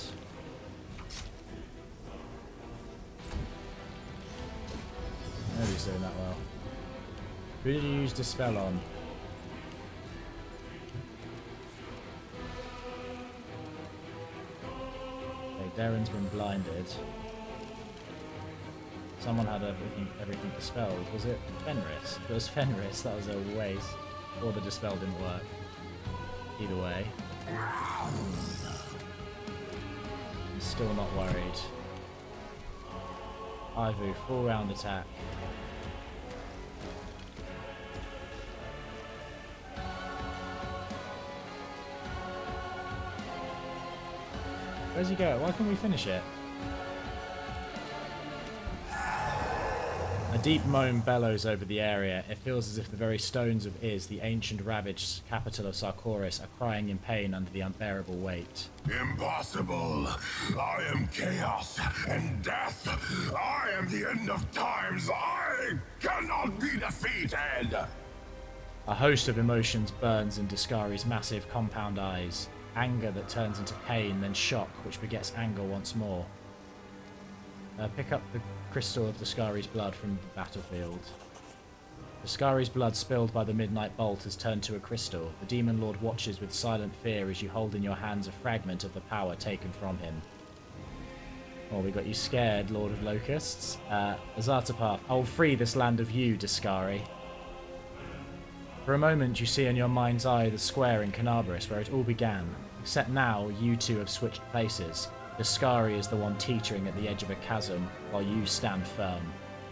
Nobody's doing that well. Who did you use Dispel on? Okay, Darren's been blinded. Someone had everything dispelled. Was it Fenris? If it was Fenris, that was a waste. Or the Dispel didn't work. Either way. I'm still not worried. Ivu, full round attack. Where's he go? Why can't we finish it? A deep moan bellows over the area. It feels as if the very stones of Iz, the ancient ravaged capital of Sarkoris, are crying in pain under the unbearable weight. Impossible! I am chaos and death! I am the end of times! I cannot be defeated! A host of emotions burns in Deskari's massive compound eyes. Anger that turns into pain, then shock, which begets anger once more. Pick up the crystal of Deskari's blood from the battlefield. Deskari's blood spilled by the midnight bolt has turned to a crystal. The Demon Lord watches with silent fear as you hold in your hands a fragment of the power taken from him. Oh, we got you scared, Lord of Locusts. Azata Path. I'll free this land of you, Deskari. For a moment, you see in your mind's eye the square in Canabris where it all began. Except now, you two have switched places. Deskari is the one teetering at the edge of a chasm, while you stand firm.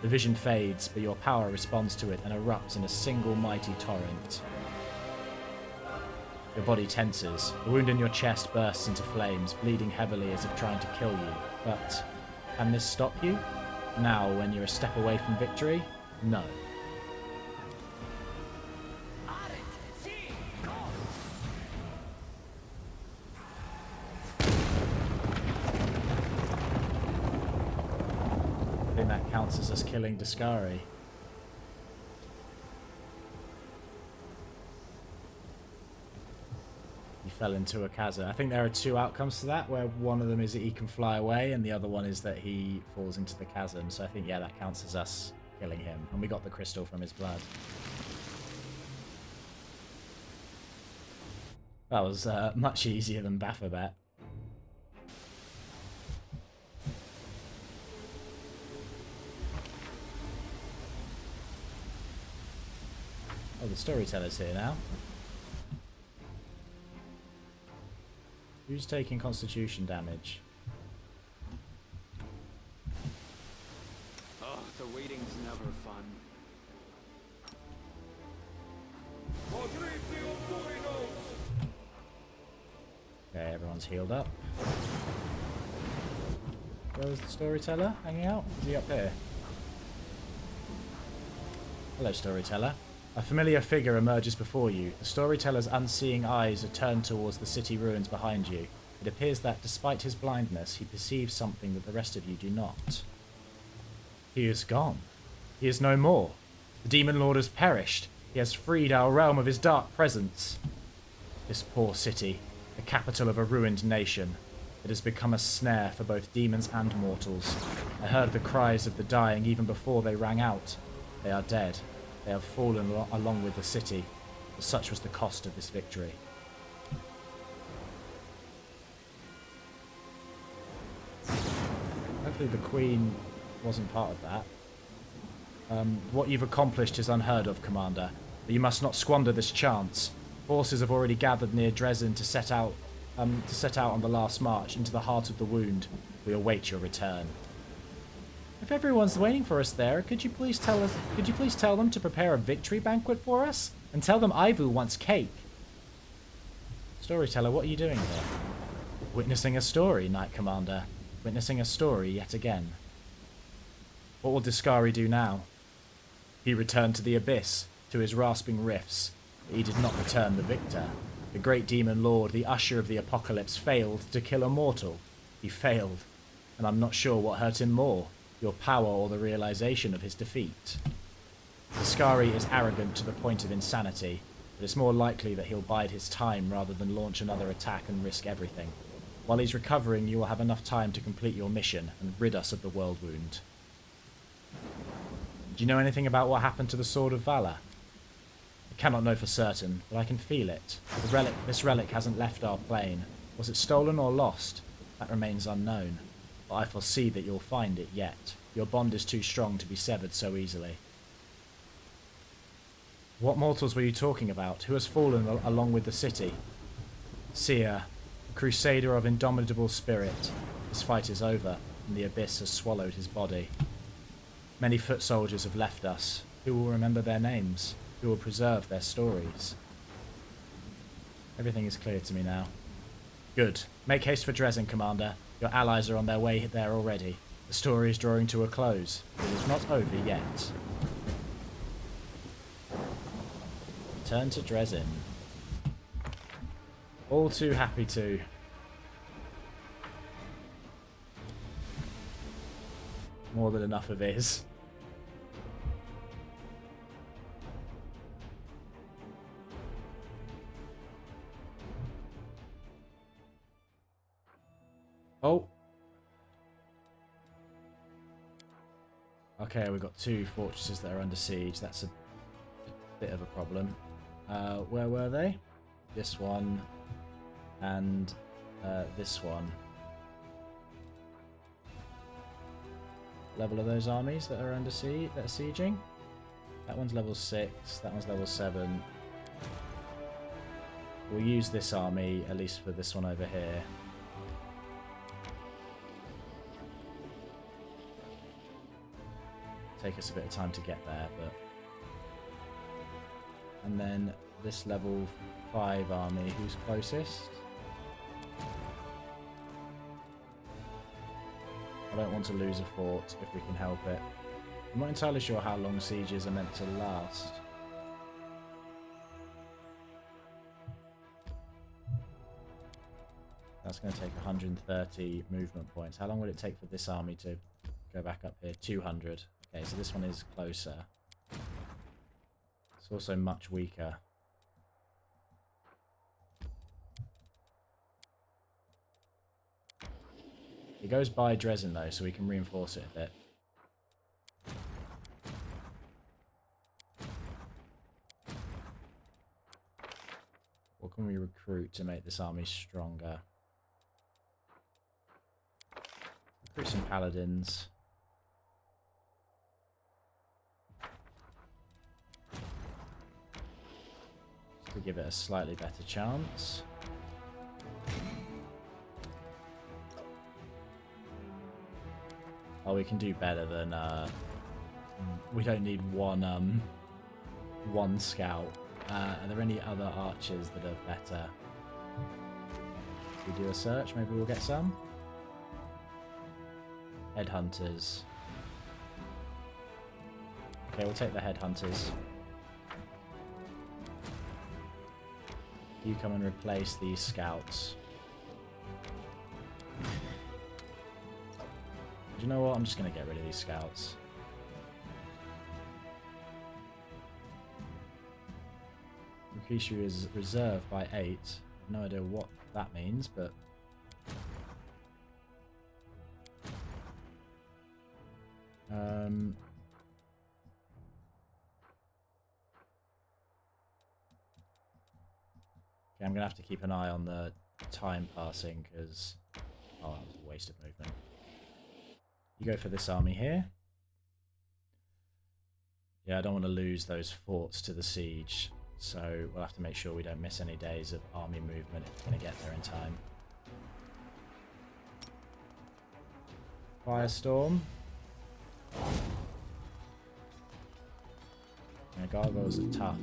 The vision fades, but your power responds to it and erupts in a single mighty torrent. Your body tenses. The wound in your chest bursts into flames, bleeding heavily as if trying to kill you. But can this stop you? Now, when you're a step away from victory? No. I think that counts as us killing Deskari. He fell into a chasm. I think there are two outcomes to that, where one of them is that he can fly away, and the other one is that he falls into the chasm. So I think, yeah, that counts as us killing him. And we got the crystal from his blood. That was much easier than Baphomet. Oh, the storyteller's here now. Who's taking constitution damage? Oh, the waiting's never fun. Okay, everyone's healed up. Where was the storyteller hanging out? Is he up here? Hello, storyteller. A familiar figure emerges before you. The storyteller's unseeing eyes are turned towards the city ruins behind you. It appears that, despite his blindness, he perceives something that the rest of you do not. He is gone. He is no more. The Demon Lord has perished. He has freed our realm of his dark presence. This poor city, the capital of a ruined nation. It has become a snare for both demons and mortals. I heard the cries of the dying even before they rang out. They are dead. They have fallen along with the city. But such was the cost of this victory. Hopefully the Queen wasn't part of that. What you've accomplished is unheard of, Commander. But you must not squander this chance. Forces have already gathered near Dresden to set out on the last march into the heart of the wound. We await your return. If everyone's waiting for us there, could you please tell them to prepare a victory banquet for us? And tell them Ivu wants cake. Storyteller, what are you doing here? Witnessing a story, Knight Commander. Witnessing a story yet again. What will Deskari do now? He returned to the Abyss, to his rasping rifts. But he did not return the victor. The great demon lord, the usher of the apocalypse, failed to kill a mortal. He failed. And I'm not sure what hurt him more, your power or the realization of his defeat. Deskari is arrogant to the point of insanity, but it's more likely that he'll bide his time rather than launch another attack and risk everything. While he's recovering, you will have enough time to complete your mission and rid us of the world wound. Do you know anything about what happened to the Sword of Valor? I cannot know for certain, but I can feel it. This relic hasn't left our plane. Was it stolen or lost? That remains unknown. But I foresee that you'll find it yet. Your bond is too strong to be severed so easily. What mortals were you talking about? Who has fallen along with the city? Seer, a crusader of indomitable spirit. His fight is over, and the Abyss has swallowed his body. Many foot soldiers have left us. Who will remember their names? Who will preserve their stories? Everything is clear to me now. Good. Make haste for Dresden, Commander. Your allies are on their way there already. The story is drawing to a close. It is not over yet. Return to Dresden. All too happy to. More than enough of his. Oh. Okay, we've got two fortresses that are under siege. That's a bit of a problem. Where were they? This one and this one. Level of those armies that are under siege, that are sieging? That one's level 6, that one's level 7. We'll use this army, at least for this one over here. Take us a bit of time to get there, but... And then this level 5 army, who's closest? I don't want to lose a fort if we can help it. I'm not entirely sure how long sieges are meant to last. That's going to take 130 movement points. How long would it take for this army to go back up here? 200. Okay, so this one is closer. It's also much weaker. It goes by Dresden though, so we can reinforce it a bit. What can we recruit to make this army stronger? Recruit some paladins. Just to give it a slightly better chance. Oh, we can do better than, we don't need one scout. Are there any other archers that are better? If we do a search, maybe we'll get some? Headhunters. Okay, we'll take the headhunters. You come and replace these scouts. Do you know what? I'm just going to get rid of these scouts. Increase your reserve by 8. I have no idea what that means, but... Okay, I'm going to have to keep an eye on the time passing, because... Oh, that was a waste of movement. You go for this army here. Yeah, I don't want to lose those forts to the siege, so we'll have to make sure we don't miss any days of army movement if we're going to get there in time. Firestorm. Yeah, gargoyles are tough.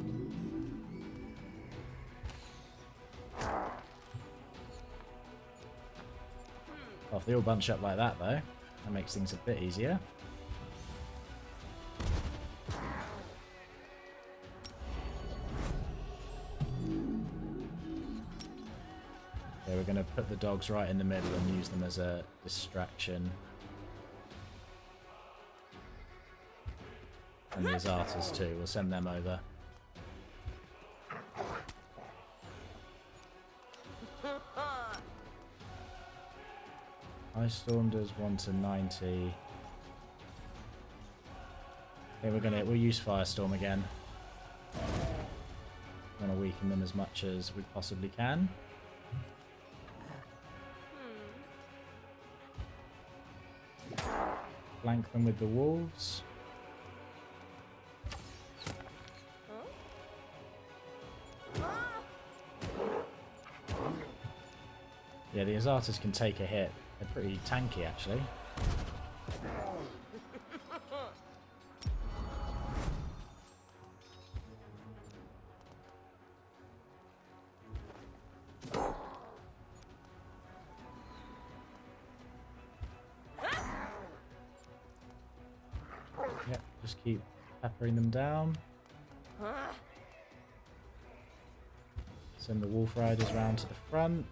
Well, if they all bunch up like that, though, that makes things a bit easier. Okay, we're going to put the dogs right in the middle and use them as a distraction. And the Azatas too, we'll send them over. Ice Storm does 1 to 90. Okay, we'll use Firestorm again. We're gonna weaken them as much as we possibly can. Flank them with the wolves. Yeah, the Azatas can take a hit. They're pretty tanky, actually. Yep, just keep peppering them down. Send the Wolf Riders round to the front.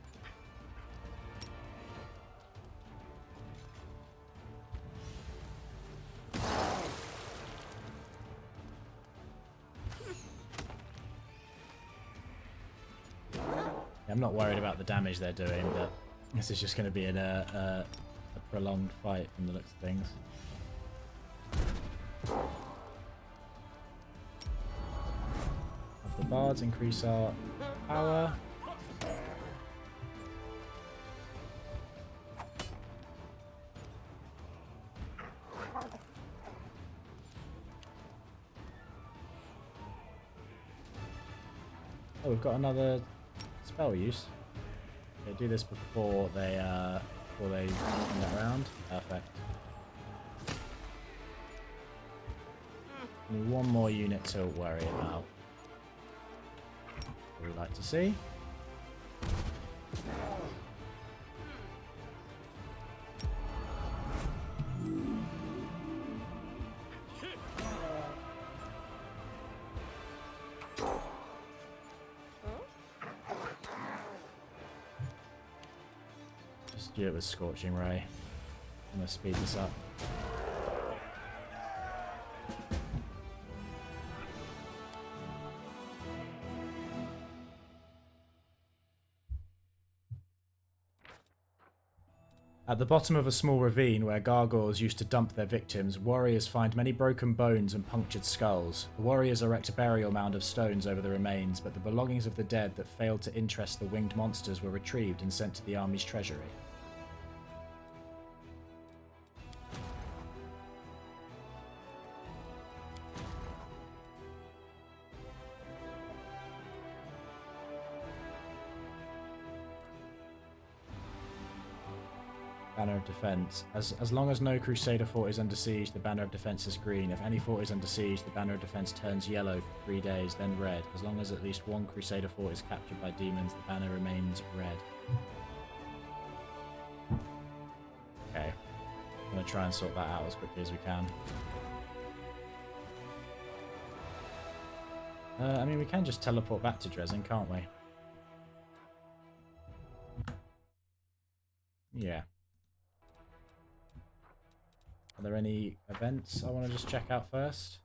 I'm not worried about the damage they're doing, but this is just going to be a prolonged fight from the looks of things. Have the bards increase our power. Oh, we've got another spell use. Okay, do this before they turn that round. Perfect. Only one more unit to worry about. What we like to see. Just do it with Scorching Ray. I'm going to speed this up. At the bottom of a small ravine where gargoyles used to dump their victims, warriors find many broken bones and punctured skulls. The warriors erect a burial mound of stones over the remains, but the belongings of the dead that failed to interest the winged monsters were retrieved and sent to the army's treasury. Banner of Defense. As long as no Crusader fort is under siege, the Banner of Defense is green. If any fort is under siege, the Banner of Defense turns yellow for 3 days, then red. As long as at least one Crusader fort is captured by demons, the banner remains red. Okay. I'm going to try and sort that out as quickly as we can. I mean, we can just teleport back to Dresden, can't we? Yeah. Are there any events I want to just check out first?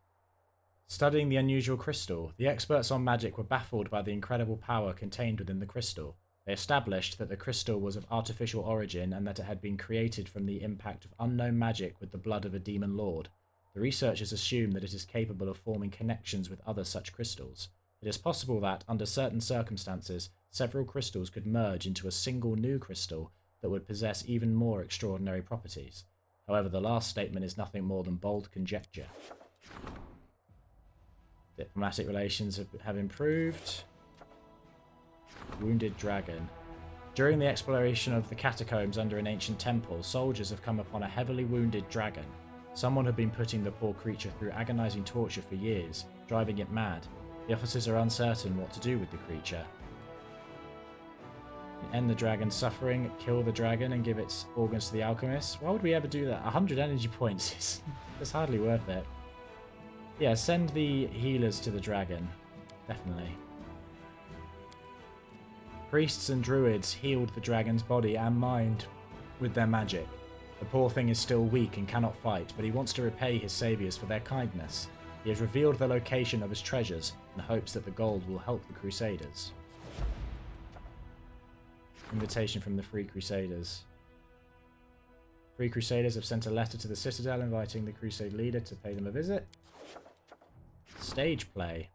Studying the unusual crystal, the experts on magic were baffled by the incredible power contained within the crystal. They established that the crystal was of artificial origin and that it had been created from the impact of unknown magic with the blood of a demon lord. The researchers assume that it is capable of forming connections with other such crystals. It is possible that, under certain circumstances, several crystals could merge into a single new crystal that would possess even more extraordinary properties. However, the last statement is nothing more than bold conjecture. Diplomatic relations have improved. Wounded dragon. During the exploration of the catacombs under an ancient temple, soldiers have come upon a heavily wounded dragon. Someone had been putting the poor creature through agonizing torture for years, driving it mad. The officers are uncertain what to do with the creature. End the dragon's suffering, kill the dragon, and give its organs to the alchemist. Why would we ever do that? 100 energy points is it's hardly worth it. Yeah, send the healers to the dragon. Definitely. Priests and druids healed the dragon's body and mind with their magic. The poor thing is still weak and cannot fight, but he wants to repay his saviors for their kindness. He has revealed the location of his treasures in hopes that the gold will help the Crusaders. Invitation from the Free Crusaders. Free Crusaders have sent a letter to the Citadel inviting the Crusade leader to pay them a visit. Stage play.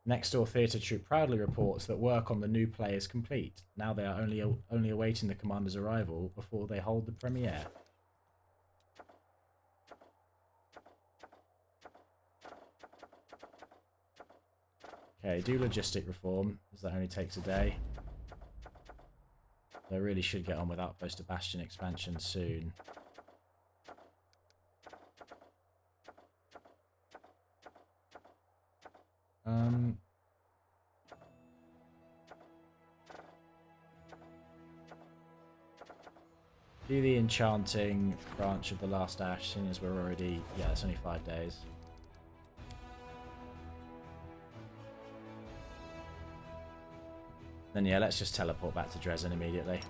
Next door theatre troupe proudly reports that work on the new play is complete. Now they are only awaiting the commander's arrival before they hold the premiere. Okay, do logistic reform, as that only takes a day. I really should get on with Outpost to Bastion expansion soon. Do the enchanting branch of the last ash, seeing as we're already... Yeah, it's only 5 days. Then yeah, let's just teleport back to Dresden immediately.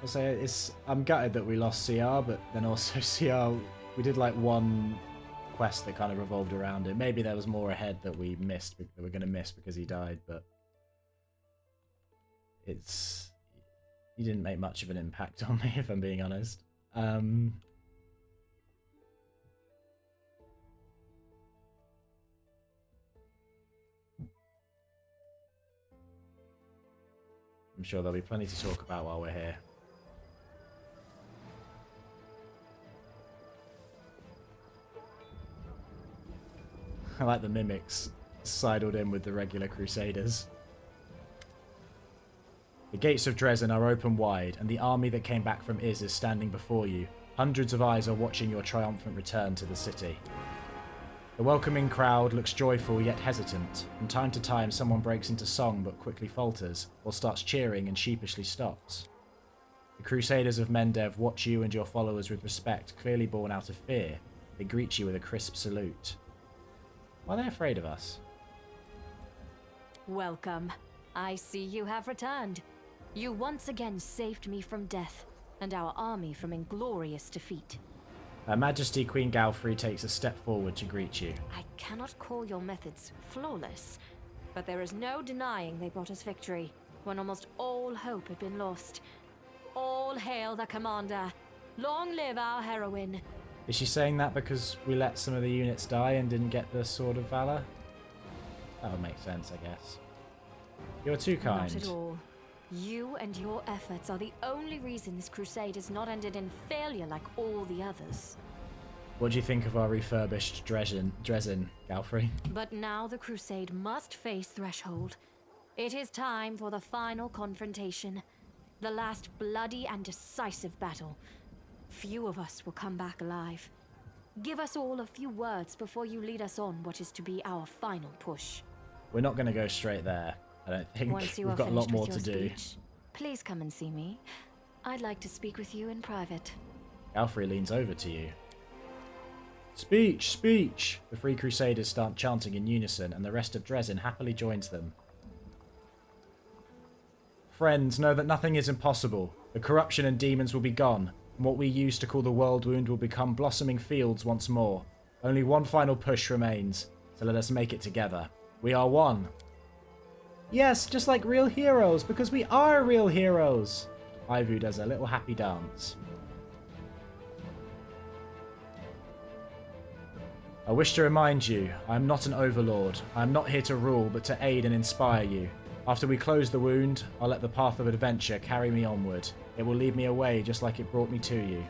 I'll say I'm gutted that we lost CR, but then also CR, we did like one quest that kind of revolved around it. Maybe there was more ahead that we missed, that we're going to miss because he died, but he didn't make much of an impact on me, if I'm being honest. I'm sure there'll be plenty to talk about while we're here. I like the mimics sidled in with the regular Crusaders. The gates of Dresden are open wide, and the army that came back from Iz is standing before you. Hundreds of eyes are watching your triumphant return to the city. The welcoming crowd looks joyful yet hesitant. From time to time, someone breaks into song but quickly falters, or starts cheering and sheepishly stops. The Crusaders of Mendev watch you and your followers with respect, clearly born out of fear. They greet you with a crisp salute. Why are they afraid of us? Welcome. I see you have returned. You once again saved me from death, and our army from inglorious defeat. Her Majesty Queen Galfrey takes a step forward to greet you. I cannot call your methods flawless, but there is no denying they brought us victory, when almost all hope had been lost. All hail the commander! Long live our heroine! Is she saying that because we let some of the units die and didn't get the Sword of Valor? That would make sense, I guess. You're too kind. Not at all. You and your efforts are the only reason this crusade has not ended in failure like all the others. What do you think of our refurbished Dresden, Galfrey? But now the crusade must face Threshold. It is time for the final confrontation. The last bloody and decisive battle. Few of us will come back alive. Give us all a few words before you lead us on what is to be our final push. We're not going to go straight there, I don't think. Once you We've are got a lot finished more with to your do. speech, please come and see me. I'd like to speak with you in private. Alfrey leans over to you. Speech, speech! The three crusaders start chanting in unison, and the rest of Dresden happily joins them. Friends, know that nothing is impossible. The corruption and demons will be gone, and what we used to call the world wound will become blossoming fields once more. Only one final push remains, so let us make it together. We are one. Yes, just like real heroes, because we are real heroes. Ivu does a little happy dance. I wish to remind you, I am not an overlord. I am not here to rule, but to aid and inspire you. After we close the wound, I'll let the path of adventure carry me onward. It will lead me away just like it brought me to you.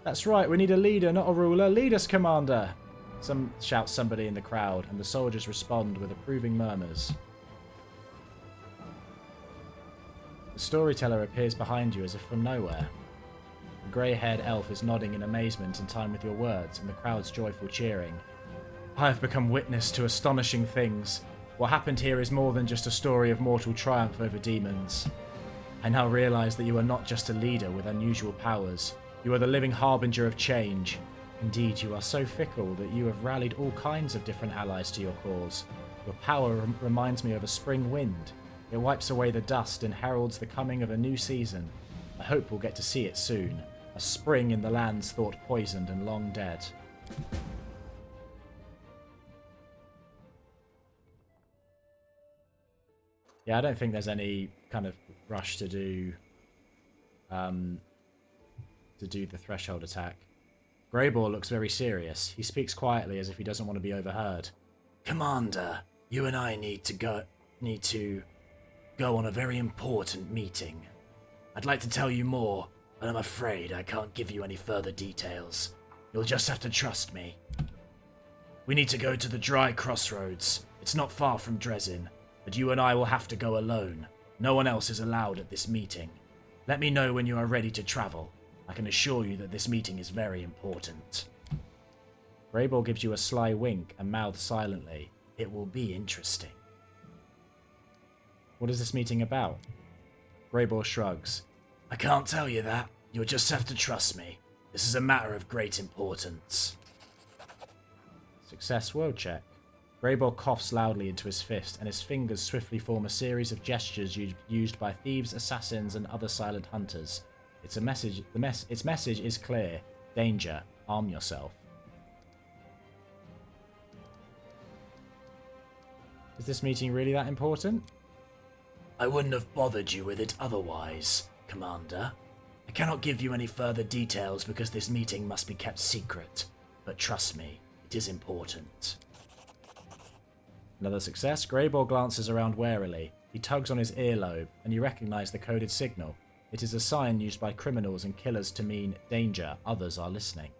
That's right, we need a leader, not a ruler. Lead us, Commander! Shouts somebody in the crowd, and the soldiers respond with approving murmurs. The storyteller appears behind you as if from nowhere. The grey-haired elf is nodding in amazement in time with your words, and the crowd's joyful cheering. I have become witness to astonishing things. What happened here is more than just a story of mortal triumph over demons. I now realize that you are not just a leader with unusual powers. You are the living harbinger of change. Indeed, you are so fickle that you have rallied all kinds of different allies to your cause. Your power reminds me of a spring wind. It wipes away the dust and heralds the coming of a new season. I hope we'll get to see it soon. A spring in the lands thought poisoned and long dead. Yeah, I don't think there's any kind of rush to do the threshold attack. Greyball looks very serious. He speaks quietly as if he doesn't want to be overheard. Commander, you and I need to go on a very important meeting. I'd like to tell you more, but I'm afraid I can't give you any further details. You'll just have to trust me. We need to go to the Dry Crossroads. It's not far from Dresden, but you and I will have to go alone. No one else is allowed at this meeting. Let me know when you are ready to travel. I can assure you that this meeting is very important. Greyball gives you a sly wink and mouths silently. It will be interesting. What is this meeting about? Greyball shrugs. I can't tell you that. You'll just have to trust me. This is a matter of great importance. Success world check. Greyball coughs loudly into his fist, and his fingers swiftly form a series of gestures used by thieves, assassins, and other silent hunters. Its message is clear. Danger. Arm yourself. Is this meeting really that important? I wouldn't have bothered you with it otherwise, Commander. I cannot give you any further details because this meeting must be kept secret. But trust me, it is important. Another success. Greyball glances around warily. He tugs on his earlobe, and you recognize the coded signal. It is a sign used by criminals and killers to mean danger, others are listening.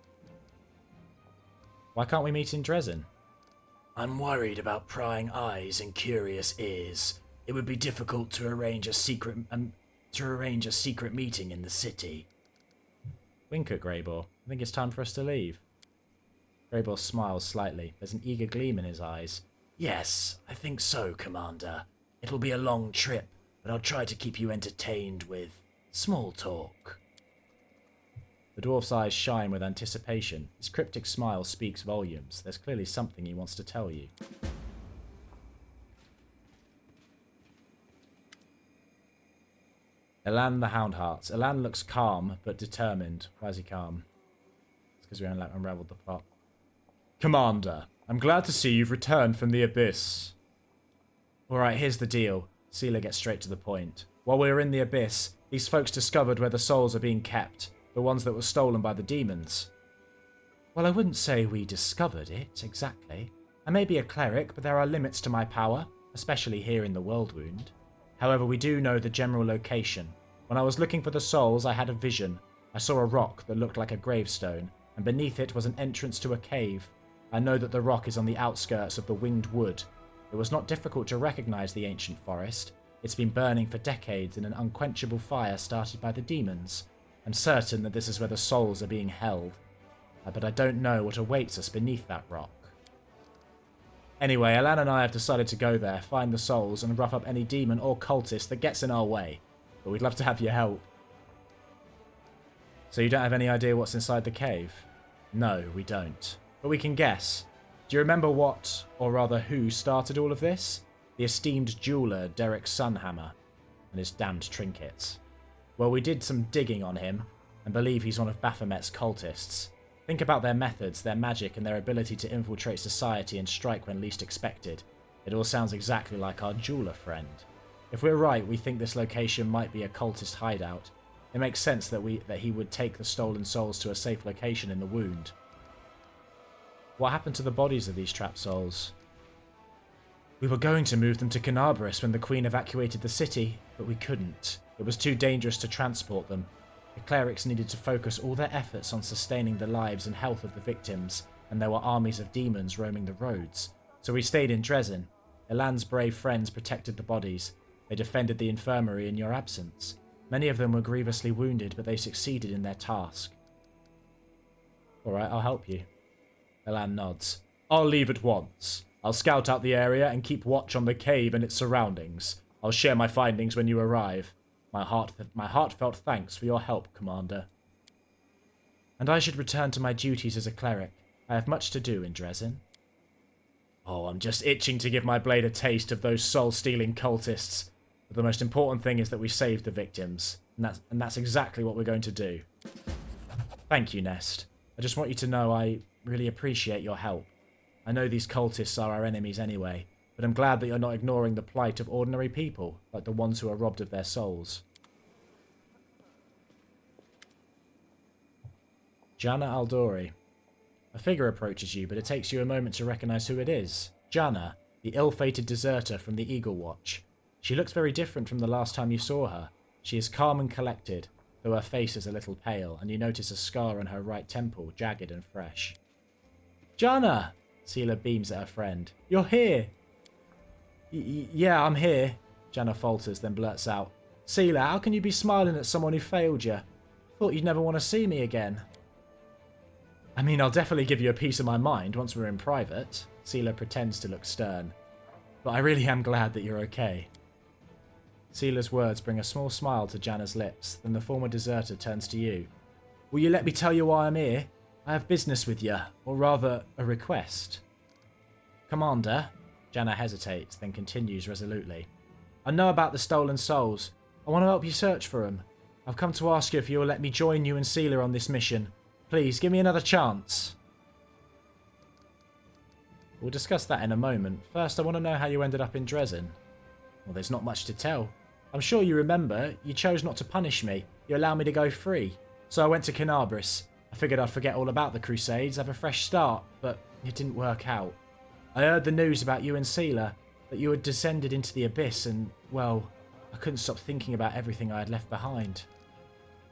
Why can't we meet in Dresden? I'm worried about prying eyes and curious ears. It would be difficult to arrange a secret meeting in the city. Wink at Greyball. I think it's time for us to leave. Greyball smiles slightly. There's an eager gleam in his eyes. Yes, I think so, Commander. It'll be a long trip, but I'll try to keep you entertained with small talk. The dwarf's eyes shine with anticipation. His cryptic smile speaks volumes. There's clearly something he wants to tell you. Elan the Houndheart. Elan looks calm, but determined. Why is he calm? It's because we unraveled the plot. Commander, I'm glad to see you've returned from the Abyss. Alright, here's the deal. Seela gets straight to the point. While we were in the Abyss, these folks discovered where the souls are being kept. The ones that were stolen by the demons. Well, I wouldn't say we discovered it, exactly. I may be a cleric, but there are limits to my power, especially here in the World Wound. However, we do know the general location. When I was looking for the souls, I had a vision. I saw a rock that looked like a gravestone. and beneath it was an entrance to a cave. I know that the rock is on the outskirts of the Winged Wood. It was not difficult to recognize the ancient forest. It's been burning for decades in an unquenchable fire started by the demons. I'm certain that this is where the souls are being held. But I don't know what awaits us beneath that rock. Anyway, Alan and I have decided to go there, find the souls, and rough up any demon or cultist that gets in our way. But we'd love to have your help. So you don't have any idea what's inside the cave? No, we don't. But we can guess. Do you remember what, or rather who, started all of this? The esteemed jeweler Derek Sunhammer and his damned trinkets. Well, we did some digging on him, and believe he's one of Baphomet's cultists. Think about their methods, their magic, and their ability to infiltrate society and strike when least expected. It all sounds exactly like our jeweler friend. If we're right, we think this location might be a cultist hideout. It makes sense that he would take the stolen souls to a safe location in the Wound. What happened to the bodies of these trapped souls? We were going to move them to Canabris when the Queen evacuated the city, but we couldn't. It was too dangerous to transport them. The clerics needed to focus all their efforts on sustaining the lives and health of the victims, and there were armies of demons roaming the roads. So we stayed in Dresden. Elan's brave friends protected the bodies. They defended the infirmary in your absence. Many of them were grievously wounded, but they succeeded in their task. Alright, I'll help you. Elan nods. I'll leave at once. I'll scout out the area and keep watch on the cave and its surroundings. I'll share my findings when you arrive. My heartfelt thanks for your help, Commander. And I should return to my duties as a cleric. I have much to do in Dresden. Oh, I'm just itching to give my blade a taste of those soul-stealing cultists. But the most important thing is that we saved the victims. And that's exactly what we're going to do. Thank you, Nest. I just want you to know I really appreciate your help. I know these cultists are our enemies anyway, but I'm glad that you're not ignoring the plight of ordinary people, like the ones who are robbed of their souls. Jana Aldori. A figure approaches you, but it takes you a moment to recognize who it is. Jana, the ill-fated deserter from the Eagle Watch. She looks very different from the last time you saw her. She is calm and collected, though her face is a little pale, and you notice a scar on her right temple, jagged and fresh. Jana! Seela beams at her friend. You're here! Yeah, I'm here. Jana falters, then blurts out. Seela, how can you be smiling at someone who failed you? Thought you'd never want to see me again. I mean, I'll definitely give you a piece of my mind once we're in private. Seela pretends to look stern. But I really am glad that you're okay. Seela's words bring a small smile to Jana's lips, then the former deserter turns to you. Will you let me tell you why I'm here? I have business with you, or rather, a request. Commander, Jana hesitates, then continues resolutely. I know about the stolen souls. I want to help you search for them. I've come to ask you if you will let me join you and Seela on this mission. Please, give me another chance. We'll discuss that in a moment. First, I want to know how you ended up in Dresden. Well, there's not much to tell. I'm sure you remember, you chose not to punish me. You allowed me to go free. So I went to Canabris. I figured I'd forget all about the Crusades, have a fresh start, but it didn't work out. I heard the news about you and Seela, that you had descended into the abyss and, well, I couldn't stop thinking about everything I had left behind.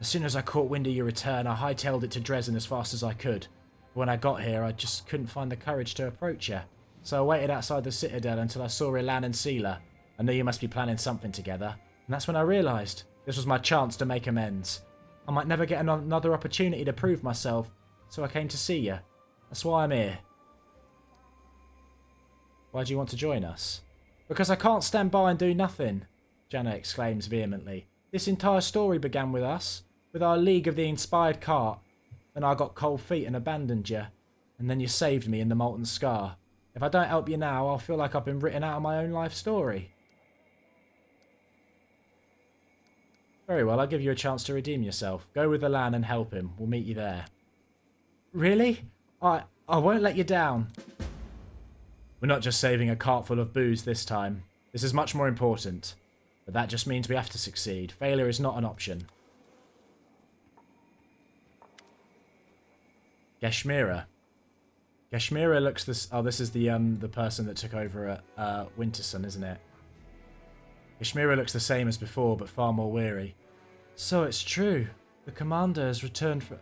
As soon as I caught wind of your return, I hightailed it to Dresden as fast as I could. But when I got here, I just couldn't find the courage to approach you. So I waited outside the Citadel until I saw Ilan and Seela. I knew you must be planning something together, and that's when I realised this was my chance to make amends. I might never get another opportunity to prove myself, so I came to see you. That's why I'm here. Why do you want to join us? Because I can't stand by and do nothing, Jana exclaims vehemently. This entire story began with us, with our League of the Inspired Cart. Then I got cold feet and abandoned you, and then you saved me in the Molten Scar. If I don't help you now, I'll feel like I've been written out of my own life story. Very well, I'll give you a chance to redeem yourself. Go with Ilan and help him. We'll meet you there. Really? I won't let you down. We're not just saving a cart full of booze this time. This is much more important. But that just means we have to succeed. Failure is not an option. Geshmira. Geshmira looks this. Oh, this is the person that took over at Winterson, isn't it? Geshmira looks the same as before, but far more weary. So it's true. The commander has returned from...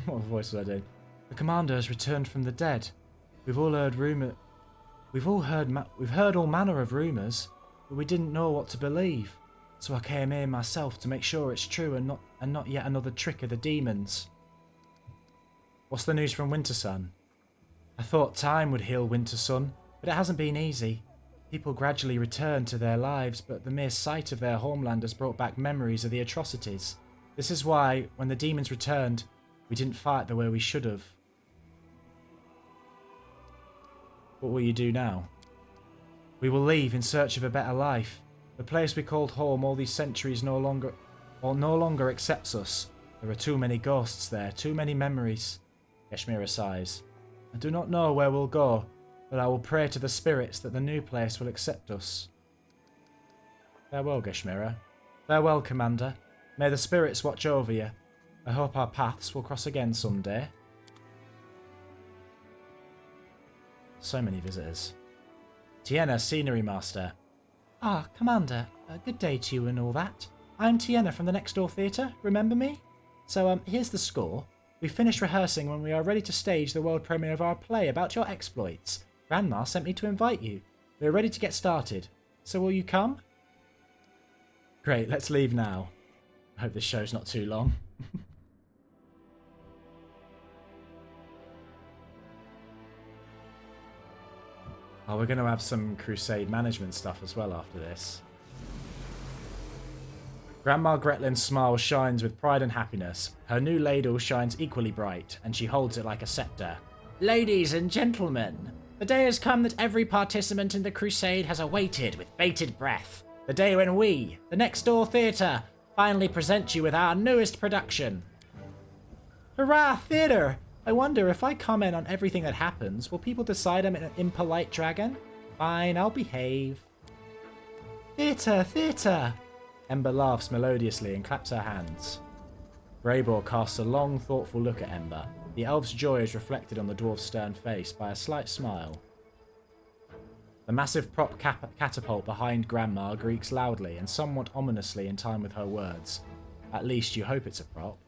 What voice was I doing? The commander has returned from the dead. We've all heard We've heard all manner of rumours, but we didn't know what to believe. So I came here myself to make sure it's true and not yet another trick of the demons. What's the news from Wintersun? I thought time would heal Wintersun, but it hasn't been easy. People gradually return to their lives, but the mere sight of their homeland has brought back memories of the atrocities. This is why, when the demons returned, we didn't fight the way we should have. What will you do now? We will leave in search of a better life. The place we called home all these centuries no longer accepts us. There are too many ghosts there, too many memories. Keshmira sighs. I do not know where we'll go, but I will pray to the spirits that the new place will accept us. Farewell, Keshmira. Farewell, Commander. May the spirits watch over you. I hope our paths will cross again someday. So many visitors. Tienna, Scenery Master. Ah, Commander. Good day to you and all that. I'm Tienna from the Next Door Theatre. Remember me? So, here's the score. We finished rehearsing when we are ready to stage the world premiere of our play about your exploits. Grandma sent me to invite you. We are ready to get started. So will you come? Great, let's leave now. I hope this show's not too long. Oh, we're going to have some Crusade management stuff as well after this. Grandma Gretlin's smile shines with pride and happiness. Her new ladle shines equally bright, and she holds it like a scepter. Ladies and gentlemen, the day has come that every participant in the Crusade has awaited with bated breath. The day when we, the Next Door Theatre, finally present you with our newest production. Hurrah, theatre! I wonder if I comment on everything that happens, will people decide I'm an impolite dragon? Fine, I'll behave. Theatre, theatre! Ember laughs melodiously and claps her hands. Greybor casts a long, thoughtful look at Ember. The elf's joy is reflected on the dwarf's stern face by a slight smile. The massive prop catapult behind Grandma creaks loudly and somewhat ominously in time with her words. At least you hope it's a prop.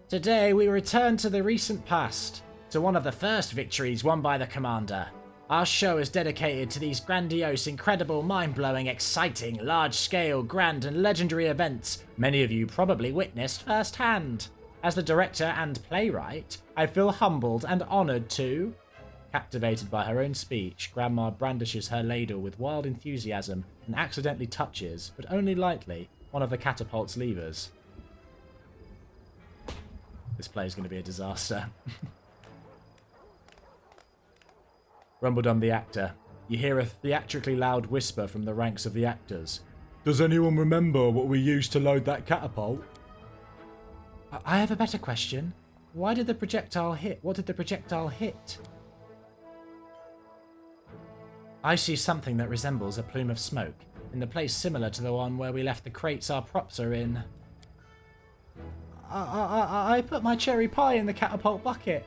Today we return to the recent past, to one of the first victories won by the Commander. Our show is dedicated to these grandiose, incredible, mind-blowing, exciting, large-scale, grand and legendary events many of you probably witnessed firsthand. As the director and playwright, I feel humbled and honoured to... Captivated by her own speech, Grandma brandishes her ladle with wild enthusiasm and accidentally touches, but only lightly, one of the catapult's levers. This play is going to be a disaster. Rumbledum the actor. You hear a theatrically loud whisper from the ranks of the actors. Does anyone remember what we used to load that catapult? I have a better question. Why did the projectile hit? What did the projectile hit? I see something that resembles a plume of smoke, in the place similar to the one where we left the crates our props are in. I put my cherry pie in the catapult bucket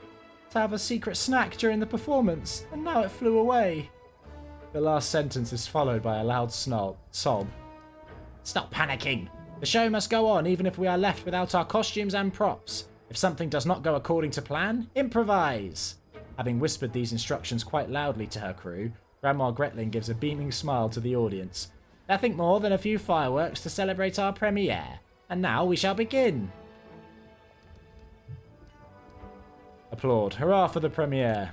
to have a secret snack during the performance, and now it flew away. The last sentence is followed by a loud sob. Stop panicking! The show must go on even if we are left without our costumes and props. If something does not go according to plan, improvise! Having whispered these instructions quite loudly to her crew, Grandma Gretlin gives a beaming smile to the audience. Nothing more than a few fireworks to celebrate our premiere. And now we shall begin! Applaud. Hurrah for the premiere.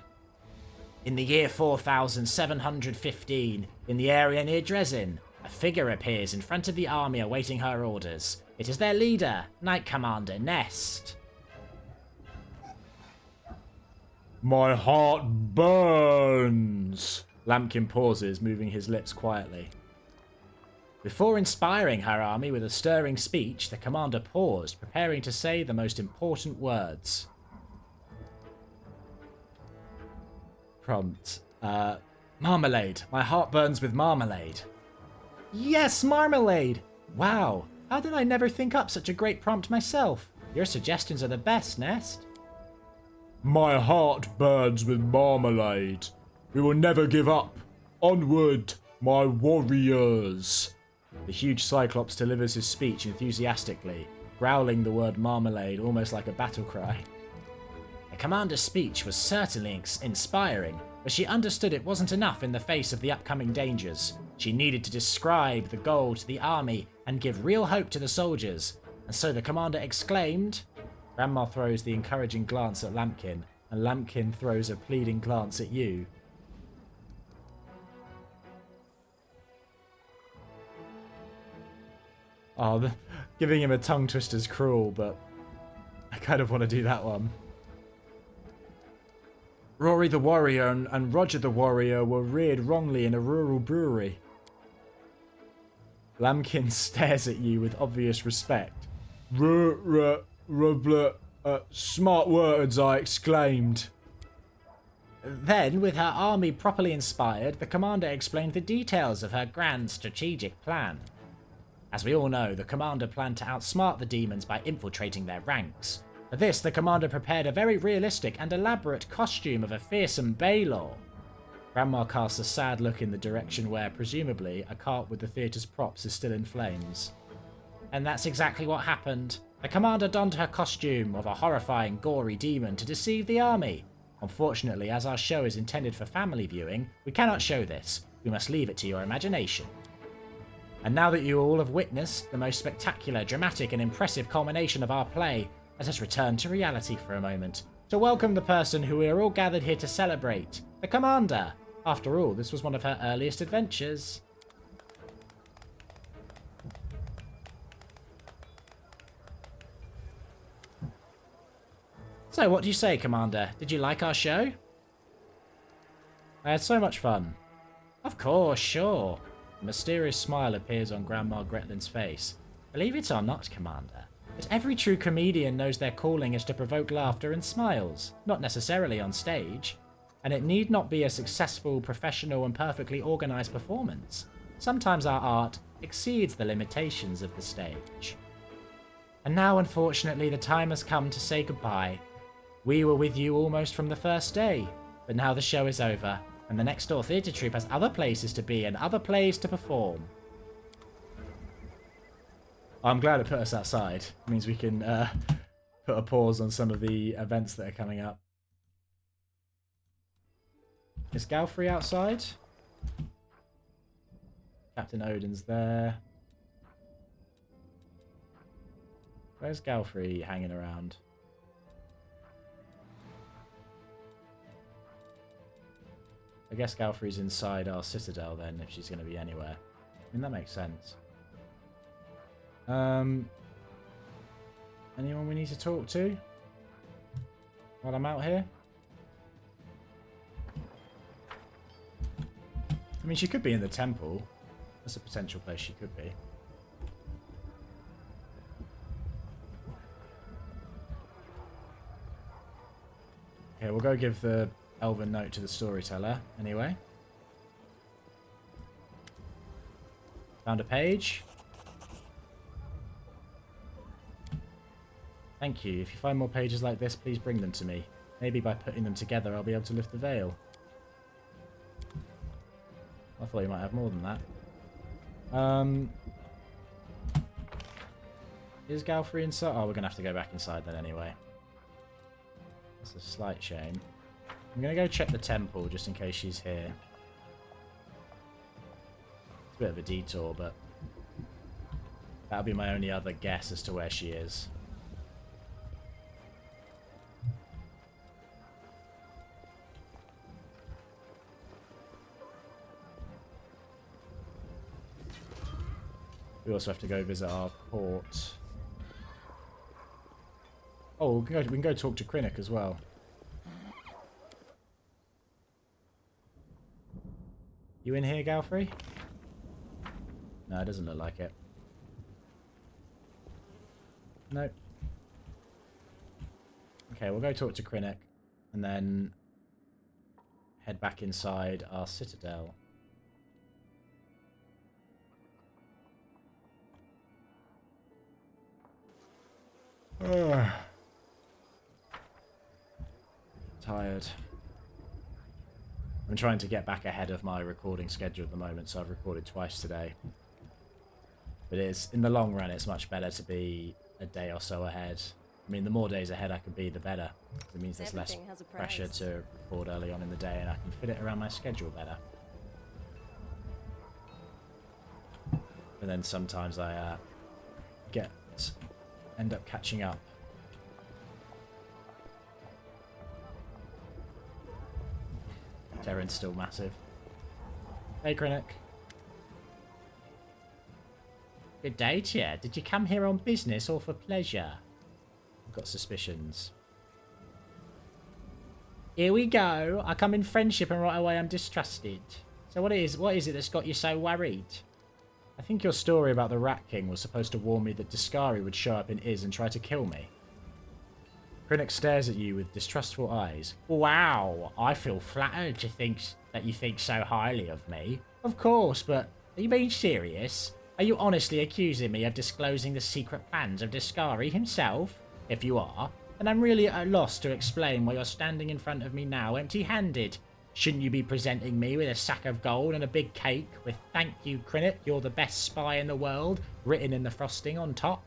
In the year 4715, in the area near Dresden, a figure appears in front of the army awaiting her orders. It is their leader, Knight Commander Nest. My heart burns. Lampkin pauses, moving his lips quietly. Before inspiring her army with a stirring speech, the commander paused, preparing to say the most important words. Prompt. Marmalade. My heart burns with marmalade. Yes, marmalade! Wow, how did I never think up such a great prompt myself? Your suggestions are the best, Nest. My heart burns with marmalade. We will never give up. Onward, my warriors. The huge Cyclops delivers his speech enthusiastically, growling the word marmalade almost like a battle cry. commander's speech was certainly inspiring, but she understood it wasn't enough in the face of the upcoming dangers. She needed to describe the goal to the army and give real hope to the soldiers. And so the commander exclaimed... Grandma throws the encouraging glance at Lampkin, and Lampkin throws a pleading glance at you. Oh, giving him a tongue twister's cruel, but I kind of want to do that one. Rory the Warrior and Roger the Warrior were reared wrongly in a rural brewery. Lampkin stares at you with obvious respect. Smart words, I exclaimed. Then, with her army properly inspired, the commander explained the details of her grand strategic plan. As we all know, the commander planned to outsmart the demons by infiltrating their ranks. For this, the commander prepared a very realistic and elaborate costume of a fearsome Baylor. Grandma casts a sad look in the direction where, presumably, a cart with the theatre's props is still in flames. And that's exactly what happened. The commander donned her costume of a horrifying, gory demon to deceive the army. Unfortunately, as our show is intended for family viewing, we cannot show this. We must leave it to your imagination. And now that you all have witnessed the most spectacular, dramatic and impressive culmination of our play, let us return to reality for a moment, to welcome the person who we are all gathered here to celebrate, the Commander. After all, this was one of her earliest adventures. So, what do you say, Commander? Did you like our show? I had so much fun. Of course, sure. A mysterious smile appears on Grandma Gretlin's face. Believe it or not, Commander, but every true comedian knows their calling is to provoke laughter and smiles, not necessarily on stage. And it need not be a successful, professional and perfectly organised performance. Sometimes our art exceeds the limitations of the stage. And now, unfortunately, the time has come to say goodbye. We were with you almost from the first day, but now the show is over, and the next door theatre troupe has other places to be and other plays to perform. I'm glad it put us outside. It means we can put a pause on some of the events that are coming up. Is Galfrey outside? Captain Odin's there. Where's Galfrey hanging around? I guess Galfrey's inside our citadel then, if she's going to be anywhere. I mean, that makes sense. Anyone we need to talk to while I'm out here? I mean, she could be in the temple. That's a potential place she could be. Okay, we'll go give the elven note to the storyteller, anyway. Found a page. Thank you. If you find more pages like this, please bring them to me. Maybe by putting them together, I'll be able to lift the veil. I thought you might have more than that. Is Galfrey inside? Oh, we're going to have to go back inside then anyway. That's a slight shame. I'm going to go check the temple just in case she's here. It's a bit of a detour, but that'll be my only other guess as to where she is. We also have to go visit our court. Oh, we can go talk to Krennic as well. You in here, Galfrey? No, it doesn't look like it. Nope. Okay, we'll go talk to Krennic and then head back inside our citadel. Tired. I'm trying to get back ahead of my recording schedule at the moment, so I've recorded twice today. But in the long run, it's much better to be a day or so ahead. I mean, the more days ahead I can be, the better. It means there's less Everything has a pressure price. to record early on in the day, and I can fit it around my schedule better. And then sometimes I end up catching up. Terran's still massive. Hey, Krennic. Good day to you. Did you come here on business or for pleasure? I've got suspicions. Here we go. I come in friendship and right away I'm distrusted. So what is it that's got you so worried? I think your story about the Rat King was supposed to warn me that Deskari would show up in Iz and try to kill me. Krennic stares at you with distrustful eyes. Wow, I feel flattered to think that you think so highly of me. Of course, but are you being serious? Are you honestly accusing me of disclosing the secret plans of Deskari himself? If you are, then I'm really at a loss to explain why you're standing in front of me now empty-handed. Shouldn't you be presenting me with a sack of gold and a big cake with "Thank you, Krennic, you're the best spy in the world" written in the frosting on top?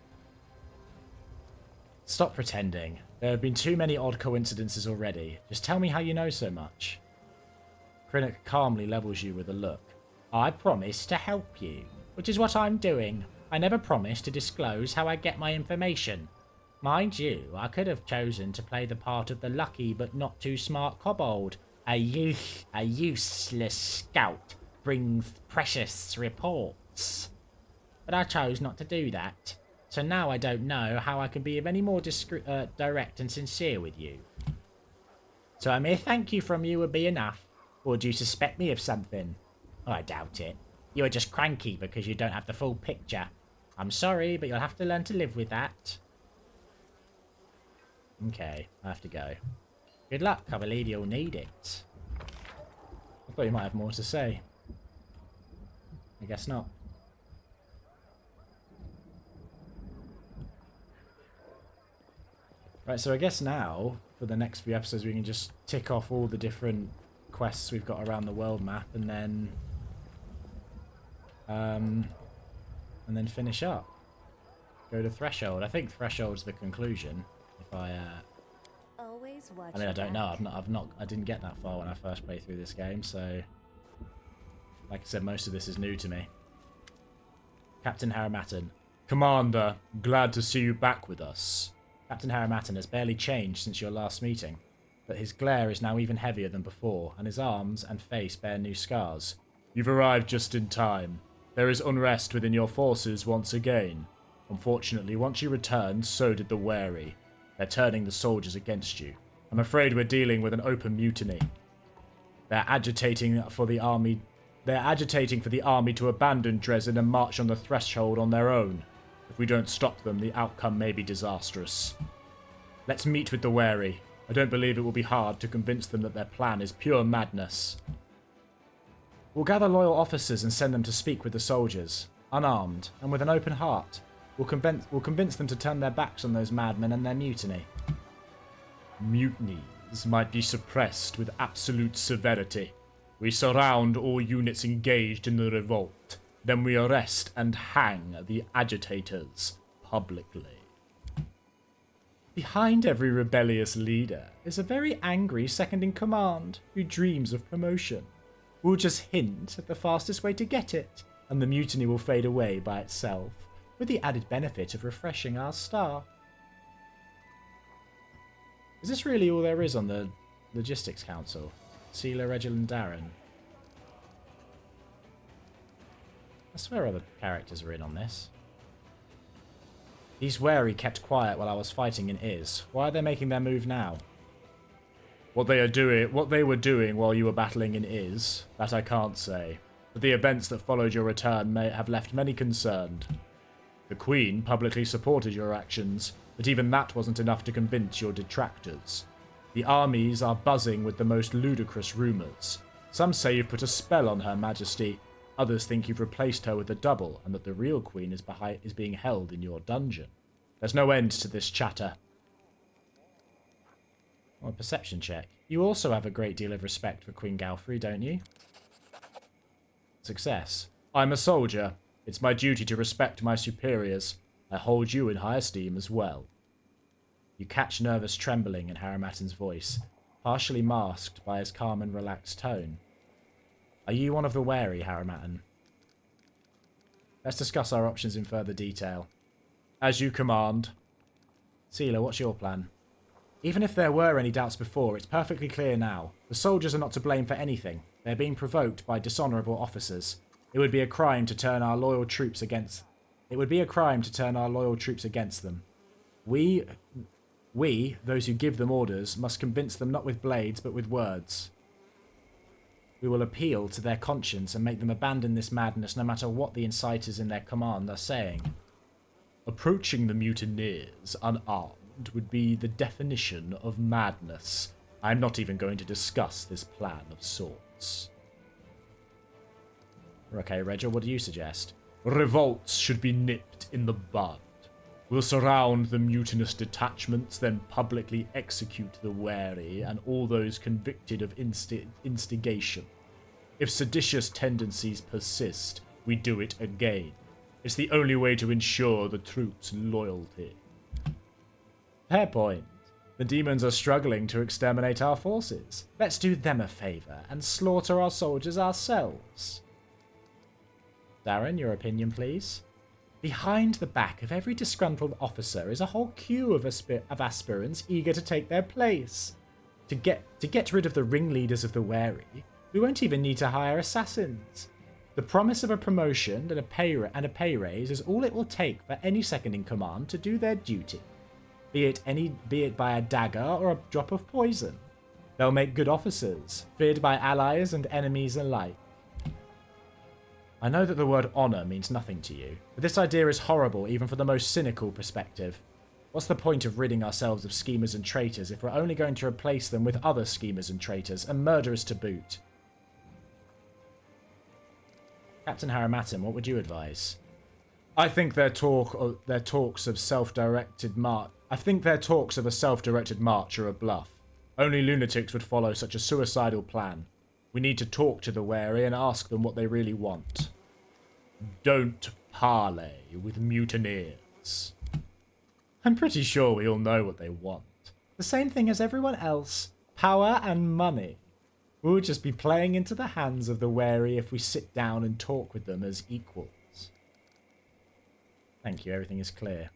Stop pretending. There have been too many odd coincidences already. Just tell me how you know so much. Krennic calmly levels you with a look. I promise to help you, which is what I'm doing. I never promised to disclose how I get my information. Mind you, I could have chosen to play the part of the lucky but not too smart kobold. A useless scout brings precious reports. But I chose not to do that. So now I don't know how I can be of any more direct and sincere with you. So a mere thank you from you would be enough. Or do you suspect me of something? Oh, I doubt it. You are just cranky because you don't have the full picture. I'm sorry, but you'll have to learn to live with that. Okay, I have to go. Good luck, I believe you'll need it. I thought you might have more to say. I guess not. Right, so I guess now, for the next few episodes, we can just tick off all the different quests we've got around the world map, and then finish up. Go to Threshold. I think Threshold's the conclusion. If I mean, I don't know. I didn't get that far when I first played through this game, so like I said, most of this is new to me. Captain Harrimattan. Commander, glad to see you back with us. Captain Harrimattan has barely changed since your last meeting, but his glare is now even heavier than before, and his arms and face bear new scars. You've arrived just in time. There is unrest within your forces once again. Unfortunately, once you returned, so did the wary. They're turning the soldiers against you. I'm afraid we're dealing with an open mutiny. They're agitating for the army to abandon Dresden and march on the threshold on their own. If we don't stop them, the outcome may be disastrous. Let's meet with the wary. I don't believe it will be hard to convince them that their plan is pure madness. We'll gather loyal officers and send them to speak with the soldiers, unarmed and with an open heart. We'll convince them to turn their backs on those madmen and their mutiny. Mutinies might be suppressed with absolute severity. We surround all units engaged in the revolt. Then we arrest and hang the agitators publicly. Behind every rebellious leader is a very angry second-in-command who dreams of promotion. We'll just hint at the fastest way to get it, and the mutiny will fade away by itself, with the added benefit of refreshing our star. Is this really all there is on the Logistics Council? Seela, Regil, and Darren. I swear other characters are in on this. These wary kept quiet while I was fighting in Iz. Why are they making their move now? What they were doing while you were battling in Iz, that I can't say. But the events that followed your return may have left many concerned. The Queen publicly supported your actions, but even that wasn't enough to convince your detractors. The armies are buzzing with the most ludicrous rumours. Some say you've put a spell on Her Majesty. Others think you've replaced her with a double, and that the real Queen is being held in your dungeon. There's no end to this chatter. Oh, a perception check. You also have a great deal of respect for Queen Galfrey, don't you? Success. I'm a soldier. It's my duty to respect my superiors. I hold you in high esteem as well. You catch nervous trembling in Haramatan's voice, partially masked by his calm and relaxed tone. Are you one of the wary, Haramatan? Let's discuss our options in further detail. As you command. Sealer, what's your plan? Even if there were any doubts before, it's perfectly clear now. The soldiers are not to blame for anything. They're being provoked by dishonourable officers. It would be a crime to turn our loyal troops against them. We, those who give them orders, must convince them not with blades, but with words. We will appeal to their conscience and make them abandon this madness no matter what the inciters in their command are saying. Approaching the mutineers unarmed would be the definition of madness. I'm not even going to discuss this plan of sorts. Okay, Regil, what do you suggest? Revolts should be nipped in the bud. We'll surround the mutinous detachments, then publicly execute the wary and all those convicted of instigation. If seditious tendencies persist, we do it again. It's the only way to ensure the troops' loyalty. Fair point. The demons are struggling to exterminate our forces. Let's do them a favour and slaughter our soldiers ourselves. Darren, your opinion, please? Behind the back of every disgruntled officer is a whole queue of aspirants eager to take their place. To get rid of the ringleaders of the wary, we won't even need to hire assassins. The promise of a promotion and a pay raise is all it will take for any second in command to do their duty. Be it by a dagger or a drop of poison. They'll make good officers, feared by allies and enemies alike. I know that the word honour means nothing to you, but this idea is horrible even from the most cynical perspective. What's the point of ridding ourselves of schemers and traitors if we're only going to replace them with other schemers and traitors, and murderers to boot? Captain Haramatan, what would you advise? I think their talks of a self-directed march are a bluff. Only lunatics would follow such a suicidal plan. We need to talk to the wary and ask them what they really want. Don't parley with mutineers. I'm pretty sure we all know what they want. The same thing as everyone else. Power and money. We'll just be playing into the hands of the wary if we sit down and talk with them as equals. Thank you, everything is clear.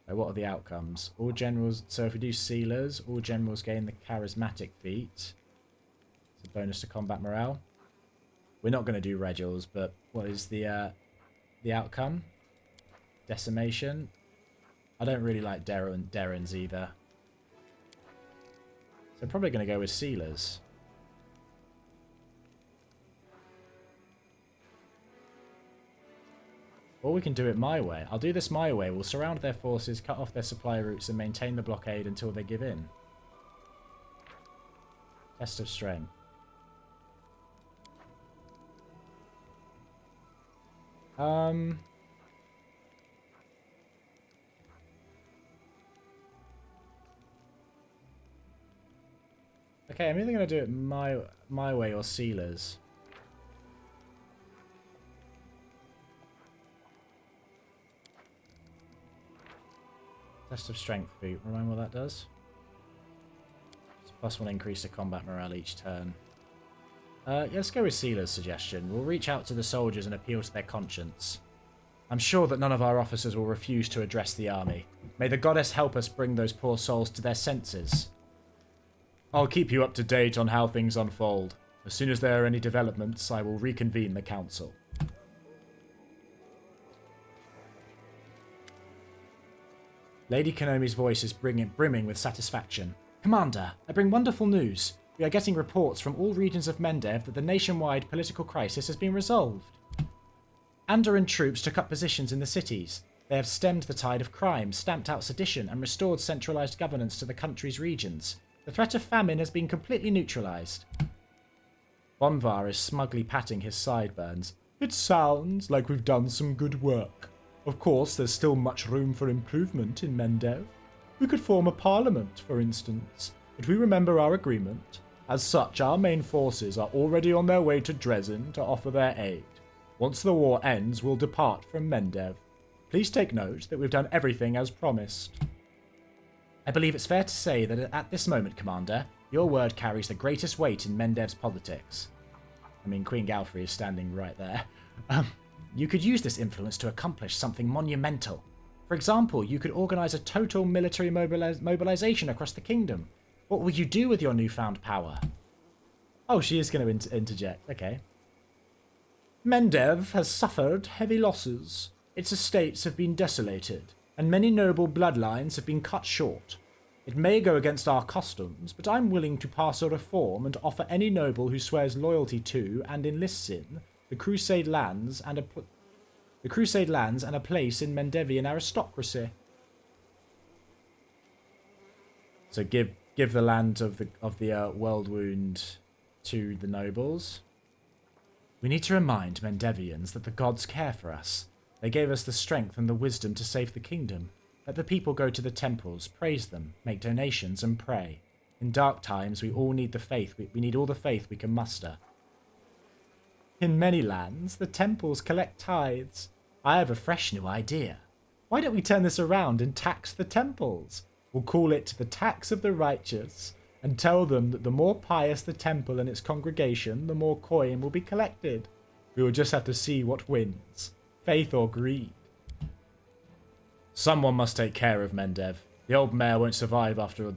So what are the outcomes? All generals, so if we do sealers, all generals gain the charismatic feat. It's a bonus to combat morale. We're not going to do Regils, but what is the outcome? Decimation. I don't really like Darren's either. So I'm probably going to go with sealers. Or we can do it my way. I'll do this my way. We'll surround their forces, cut off their supply routes, and maintain the blockade until they give in. Test of strength. Okay, I'm either going to do it my way or sealers. Test of strength feat. Remind me what that does? It's a +1 increase to combat morale each turn. Let's go with Sealer's suggestion. We'll reach out to the soldiers and appeal to their conscience. I'm sure that none of our officers will refuse to address the army. May the goddess help us bring those poor souls to their senses. I'll keep you up to date on how things unfold. As soon as there are any developments, I will reconvene the council. Lady Konomi's voice is brimming with satisfaction. Commander, I bring wonderful news. We are getting reports from all regions of Mendev that the nationwide political crisis has been resolved. Andoran troops took up positions in the cities. They have stemmed the tide of crime, stamped out sedition, and restored centralized governance to the country's regions. The threat of famine has been completely neutralized. Bonvar is smugly patting his sideburns. It sounds like we've done some good work. Of course, there's still much room for improvement in Mendev. We could form a parliament, for instance, but we remember our agreement. As such, our main forces are already on their way to Dresden to offer their aid. Once the war ends, we'll depart from Mendev. Please take note that we've done everything as promised. I believe it's fair to say that at this moment, Commander, your word carries the greatest weight in Mendev's politics. I mean, Queen Galfrey is standing right there. You could use this influence to accomplish something monumental. For example, you could organize a total military mobilization across the kingdom. What will you do with your newfound power? Oh, she is going to interject. Okay. Mendev has suffered heavy losses. Its estates have been desolated, and many noble bloodlines have been cut short. It may go against our customs, but I'm willing to pass a reform and offer any noble who swears loyalty to and enlists in the Crusade lands and a place in Mendevian aristocracy. So give the land of the world wound to the nobles. We need to remind Mendevians that the gods care for us. They gave us the strength and the wisdom to save the kingdom. Let the people go to the temples, praise them, make donations, and pray. In dark times, we all need the faith. We need all the faith we can muster. In many lands, the temples collect tithes. I have a fresh new idea. Why don't we turn this around and tax the temples? We'll call it the tax of the righteous, and tell them that the more pious the temple and its congregation, the more coin will be collected. We will just have to see what wins, faith or greed. Someone must take care of Mendev. The old mayor won't survive after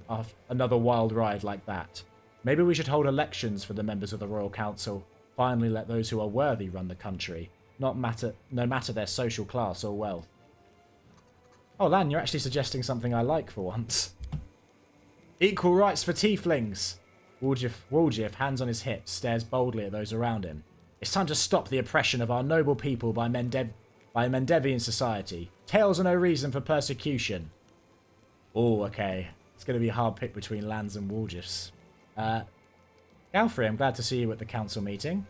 another wild ride like that. Maybe we should hold elections for the members of the Royal Council. Finally let those who are worthy run the country, no matter their social class or wealth. Oh, Lan, you're actually suggesting something I like for once. Equal rights for tieflings. Woljif, hands on his hips, stares boldly at those around him. It's time to stop the oppression of our noble people by Mendevian society. Tales are no reason for persecution. Oh, okay. It's going to be a hard pick between Lans and Woljifs. Galfrey, I'm glad to see you at the council meeting.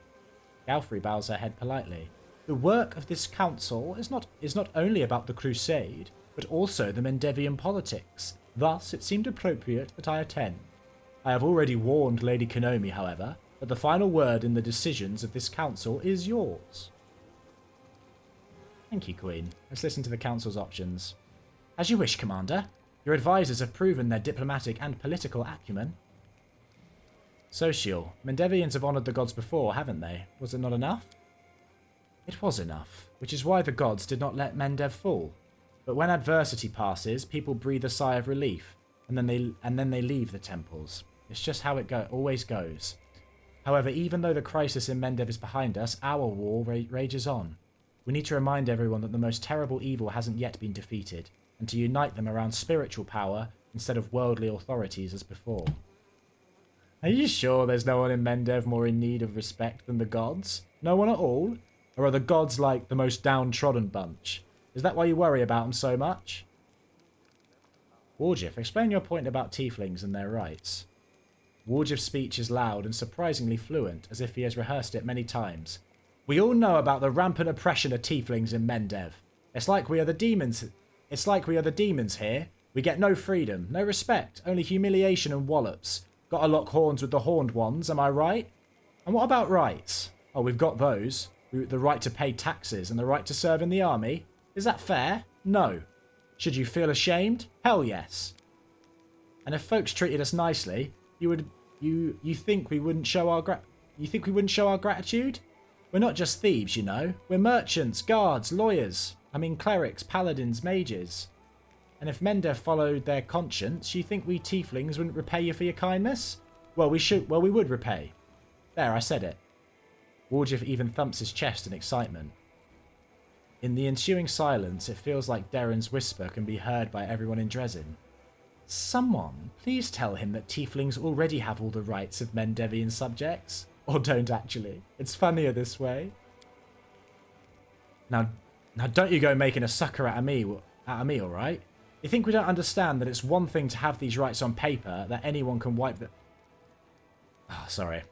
Galfrey bows her head politely. The work of this council is not only about the crusade, but also the Mendevian politics. Thus, it seemed appropriate that I attend. I have already warned Lady Konomi, however, that the final word in the decisions of this council is yours. Thank you, Queen. Let's listen to the council's options. As you wish, Commander. Your advisors have proven their diplomatic and political acumen. Social. Mendevians have honoured the gods before, haven't they? Was it not enough? It was enough, which is why the gods did not let Mendev fall. But when adversity passes, people breathe a sigh of relief, and then they leave the temples. It's just how it always goes. However, even though the crisis in Mendev is behind us, our war rages on. We need to remind everyone that the most terrible evil hasn't yet been defeated, and to unite them around spiritual power instead of worldly authorities as before. Are you sure there's no one in Mendev more in need of respect than the gods? No one at all? Or are the gods like the most downtrodden bunch? Is that why you worry about them so much? Woljif, explain your point about tieflings and their rights. Woljif's speech is loud and surprisingly fluent, as if he has rehearsed it many times. We all know about the rampant oppression of tieflings in Mendev. It's like we are the demons here. We get no freedom, no respect, only humiliation and wallops. Gotta lock horns with the horned ones, am I right? And what about rights? Oh, we've got those. The right to pay taxes and the right to serve in the army. Is that fair? No. Should you feel ashamed? Hell yes. And if folks treated us nicely, you think we wouldn't show our gratitude? We're not just thieves, you know. We're merchants, guards, lawyers. I mean clerics, paladins, mages. And if Mendev followed their conscience, you think we tieflings wouldn't repay you for your kindness? Well, we would repay. There, I said it. Woljif even thumps his chest in excitement. In the ensuing silence, it feels like Darren's whisper can be heard by everyone in Dresden. Someone, please tell him that tieflings already have all the rights of Mendevian subjects. Or don't actually. It's funnier this way. Now don't you go making a sucker out of me, alright? You think we don't understand that it's one thing to have these rights on paper that anyone can wipe the... Oh, sorry.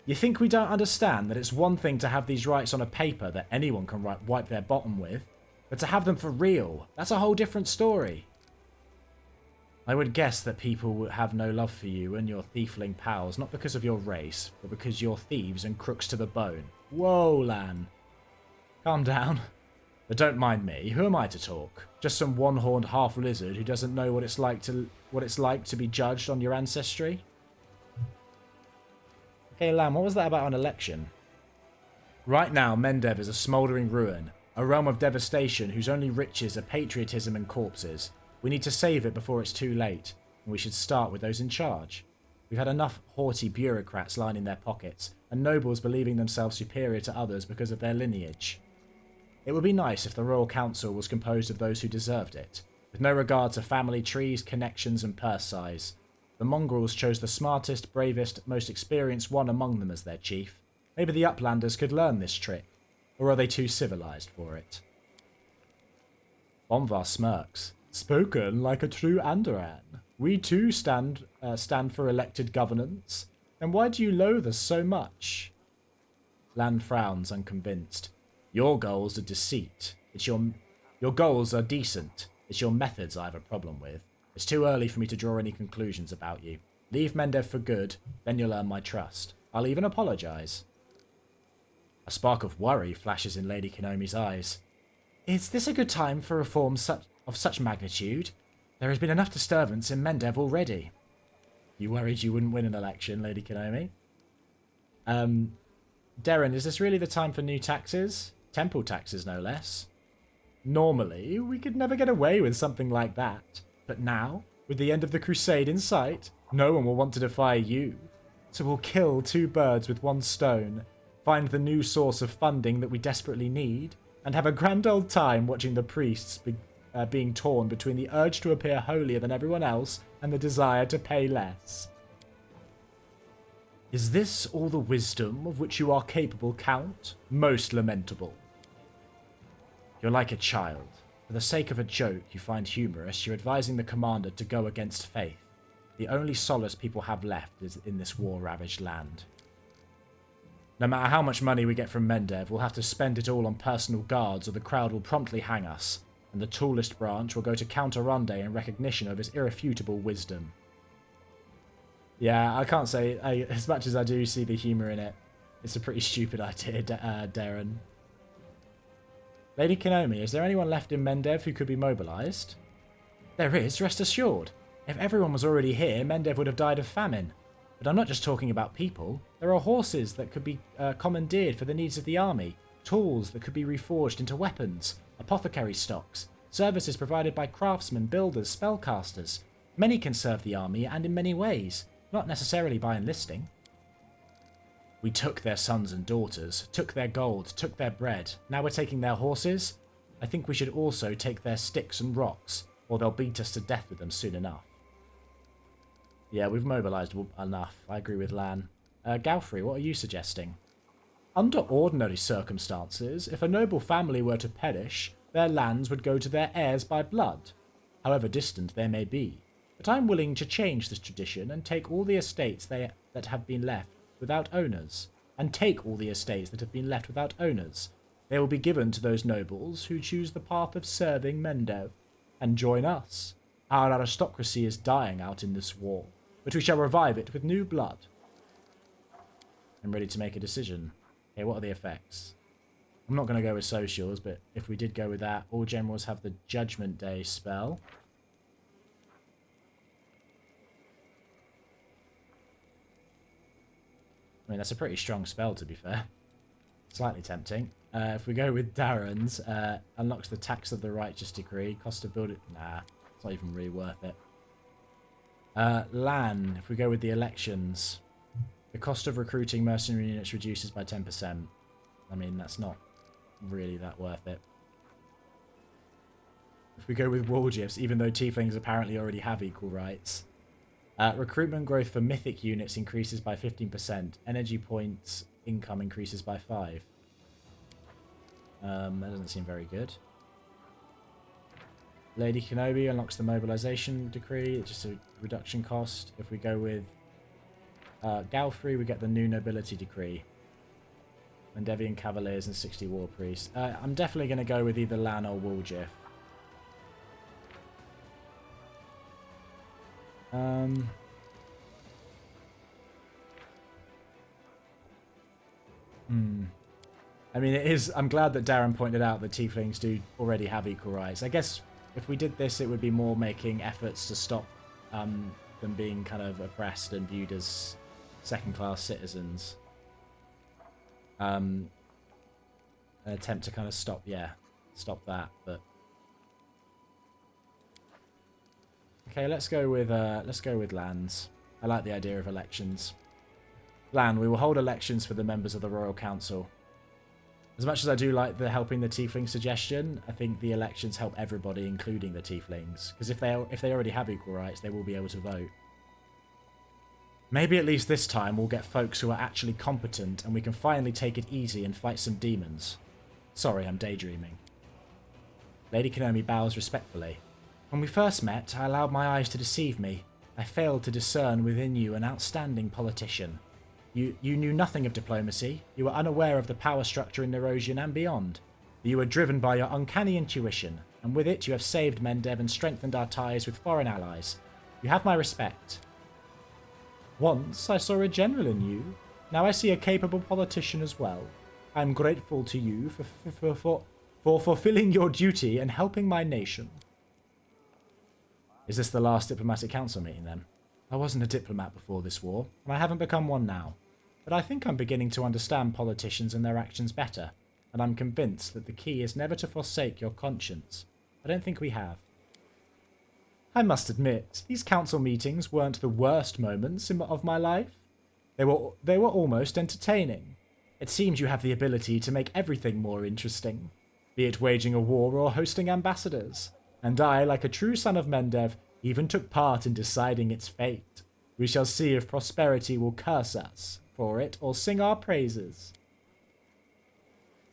You think we don't understand that it's one thing to have these rights on a paper that anyone can wipe their bottom with, but to have them for real, that's a whole different story. I would guess that people would have no love for you and your thiefling pals, not because of your race, but because you're thieves and crooks to the bone. Whoa, Lan. Calm down. But don't mind me. Who am I to talk? Just some one-horned half-lizard who doesn't know what it's like to be judged on your ancestry? Okay, Lamb, what was that about an election? Right now, Mendev is a smouldering ruin, a realm of devastation whose only riches are patriotism and corpses. We need to save it before it's too late, and we should start with those in charge. We've had enough haughty bureaucrats lining their pockets, and nobles believing themselves superior to others because of their lineage. It would be nice if the Royal Council was composed of those who deserved it, with no regard to family trees, connections, and purse size. The mongrels chose the smartest, bravest, most experienced one among them as their chief. Maybe the Uplanders could learn this trick, or are they too civilized for it? Bonvar smirks. Spoken like a true Andoran. We too stand for elected governance. Then why do you loathe us so much? Lan frowns, unconvinced. Your goals are deceit. Your goals are decent. It's your methods I have a problem with. It's too early for me to draw any conclusions about you. Leave Mendev for good, then you'll earn my trust. I'll even apologise. A spark of worry flashes in Lady Konomi's eyes. Is this a good time for reform of such magnitude? There has been enough disturbance in Mendev already. You worried you wouldn't win an election, Lady Konomi? Darren, is this really the time for new taxes? Temple taxes, no less. Normally, we could never get away with something like that. But now, with the end of the crusade in sight, no one will want to defy you. So we'll kill two birds with one stone, find the new source of funding that we desperately need, and have a grand old time watching the priests being torn between the urge to appear holier than everyone else and the desire to pay less. Is this all the wisdom of which you are capable, Count? Most lamentable. You're like a child. For the sake of a joke you find humorous, you're advising the commander to go against faith. The only solace people have left is in this war-ravaged land. No matter how much money we get from Mendev, we'll have to spend it all on personal guards or the crowd will promptly hang us, and the tallest branch will go to Count Aronde in recognition of his irrefutable wisdom. Yeah, I can't say, as much as I do see the humour in it, it's a pretty stupid idea, Darren. Lady Konomi, is there anyone left in Mendev who could be mobilised? There is, rest assured. If everyone was already here, Mendev would have died of famine. But I'm not just talking about people. There are horses that could be commandeered for the needs of the army, tools that could be reforged into weapons, apothecary stocks, services provided by craftsmen, builders, spellcasters. Many can serve the army and in many ways, not necessarily by enlisting. We took their sons and daughters, took their gold, took their bread. Now we're taking their horses? I think we should also take their sticks and rocks, or they'll beat us to death with them soon enough. Yeah, we've mobilised enough. I agree with Lan. Galfrey, what are you suggesting? Under ordinary circumstances, if a noble family were to perish, their lands would go to their heirs by blood, however distant they may be. But I'm willing to change this tradition and take all the estates that have been left without owners. They will be given to those nobles who choose the path of serving Mendev and join us. Our aristocracy is dying out in this war, but we shall revive it with new blood. I'm ready to make a decision. Okay, what are the effects? I'm not going to go with socials, but if we did go with that, all generals have the Judgment Day spell. I mean, that's a pretty strong spell, to be fair. Slightly tempting. If we go with Darren's, unlocks the tax of the Righteous Decree. Cost of building... Nah, it's not even really worth it. Lan, if we go with the elections, the cost of recruiting mercenary units reduces by 10%. I mean, that's not really that worth it. If we go with Wargifs, even though Tieflings apparently already have equal rights... recruitment growth for mythic units increases by 15%. Energy points income increases by 5. That doesn't seem very good. Lady Kenobi unlocks the mobilization decree. It's just a reduction cost. If we go with Galfrey, we get the new nobility decree. Mendevian Cavaliers and 60 War Priests. I'm definitely going to go with either Lan or Woljif. I mean, it is. I'm glad that Darren pointed out that tieflings do already have equal rights. I guess if we did this, it would be more making efforts to stop them being kind of oppressed and viewed as second-class citizens. An attempt to kind of stop that. But okay, let's go with lands. I like the idea of elections. Land, we will hold elections for the members of the Royal Council. As much as I do like the helping the tiefling suggestion, I think the elections help everybody, including the tieflings. Because if they already have equal rights, they will be able to vote. Maybe at least this time we'll get folks who are actually competent and we can finally take it easy and fight some demons. Sorry, I'm daydreaming. Lady Kenomi bows respectfully. When we first met, I allowed my eyes to deceive me. I failed to discern within you an outstanding politician. You knew nothing of diplomacy. You were unaware of the power structure in Nerosian and beyond. You were driven by your uncanny intuition, and with it you have saved Mendev and strengthened our ties with foreign allies. You have my respect. Once I saw a general in you. Now I see a capable politician as well. I am grateful to you for fulfilling your duty and helping my nation. Is this the last diplomatic council meeting then? I wasn't a diplomat before this war, and I haven't become one now. But I think I'm beginning to understand politicians and their actions better, and I'm convinced that the key is never to forsake your conscience. I don't think we have. I must admit, these council meetings weren't the worst moments of my life. They were almost entertaining. It seems you have the ability to make everything more interesting, be it waging a war or hosting ambassadors. And I, like a true son of Mendev, even took part in deciding its fate. We shall see if prosperity will curse us for it or sing our praises.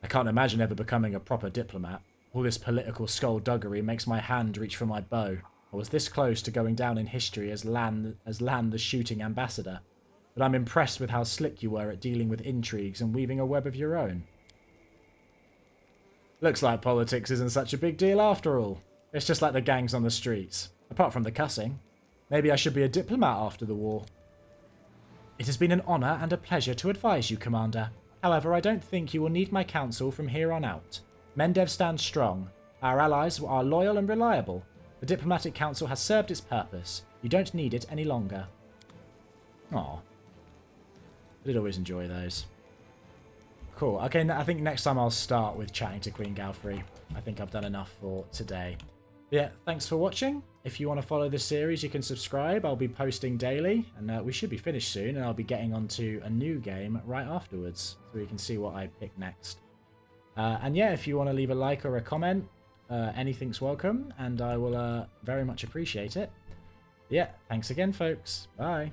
I can't imagine ever becoming a proper diplomat. All this political skullduggery makes my hand reach for my bow. I was this close to going down in history as Lan the shooting ambassador, but I'm impressed with how slick you were at dealing with intrigues and weaving a web of your own. Looks like politics isn't such a big deal after all. It's just like the gangs on the streets. Apart from the cussing. Maybe I should be a diplomat after the war. It has been an honour and a pleasure to advise you, Commander. However, I don't think you will need my counsel from here on out. Mendev stands strong. Our allies are loyal and reliable. The diplomatic council has served its purpose. You don't need it any longer. Aw. I did always enjoy those. Cool. Okay, I think next time I'll start with chatting to Queen Galfrey. I think I've done enough for today. Yeah, thanks for watching. If you want to follow this series, you can subscribe. I'll be posting daily, and we should be finished soon, and I'll be getting onto a new game right afterwards, so you can see what I pick next. And yeah, if you want to leave a like or a comment, anything's welcome, and I will very much appreciate it. Yeah, thanks again, folks. Bye.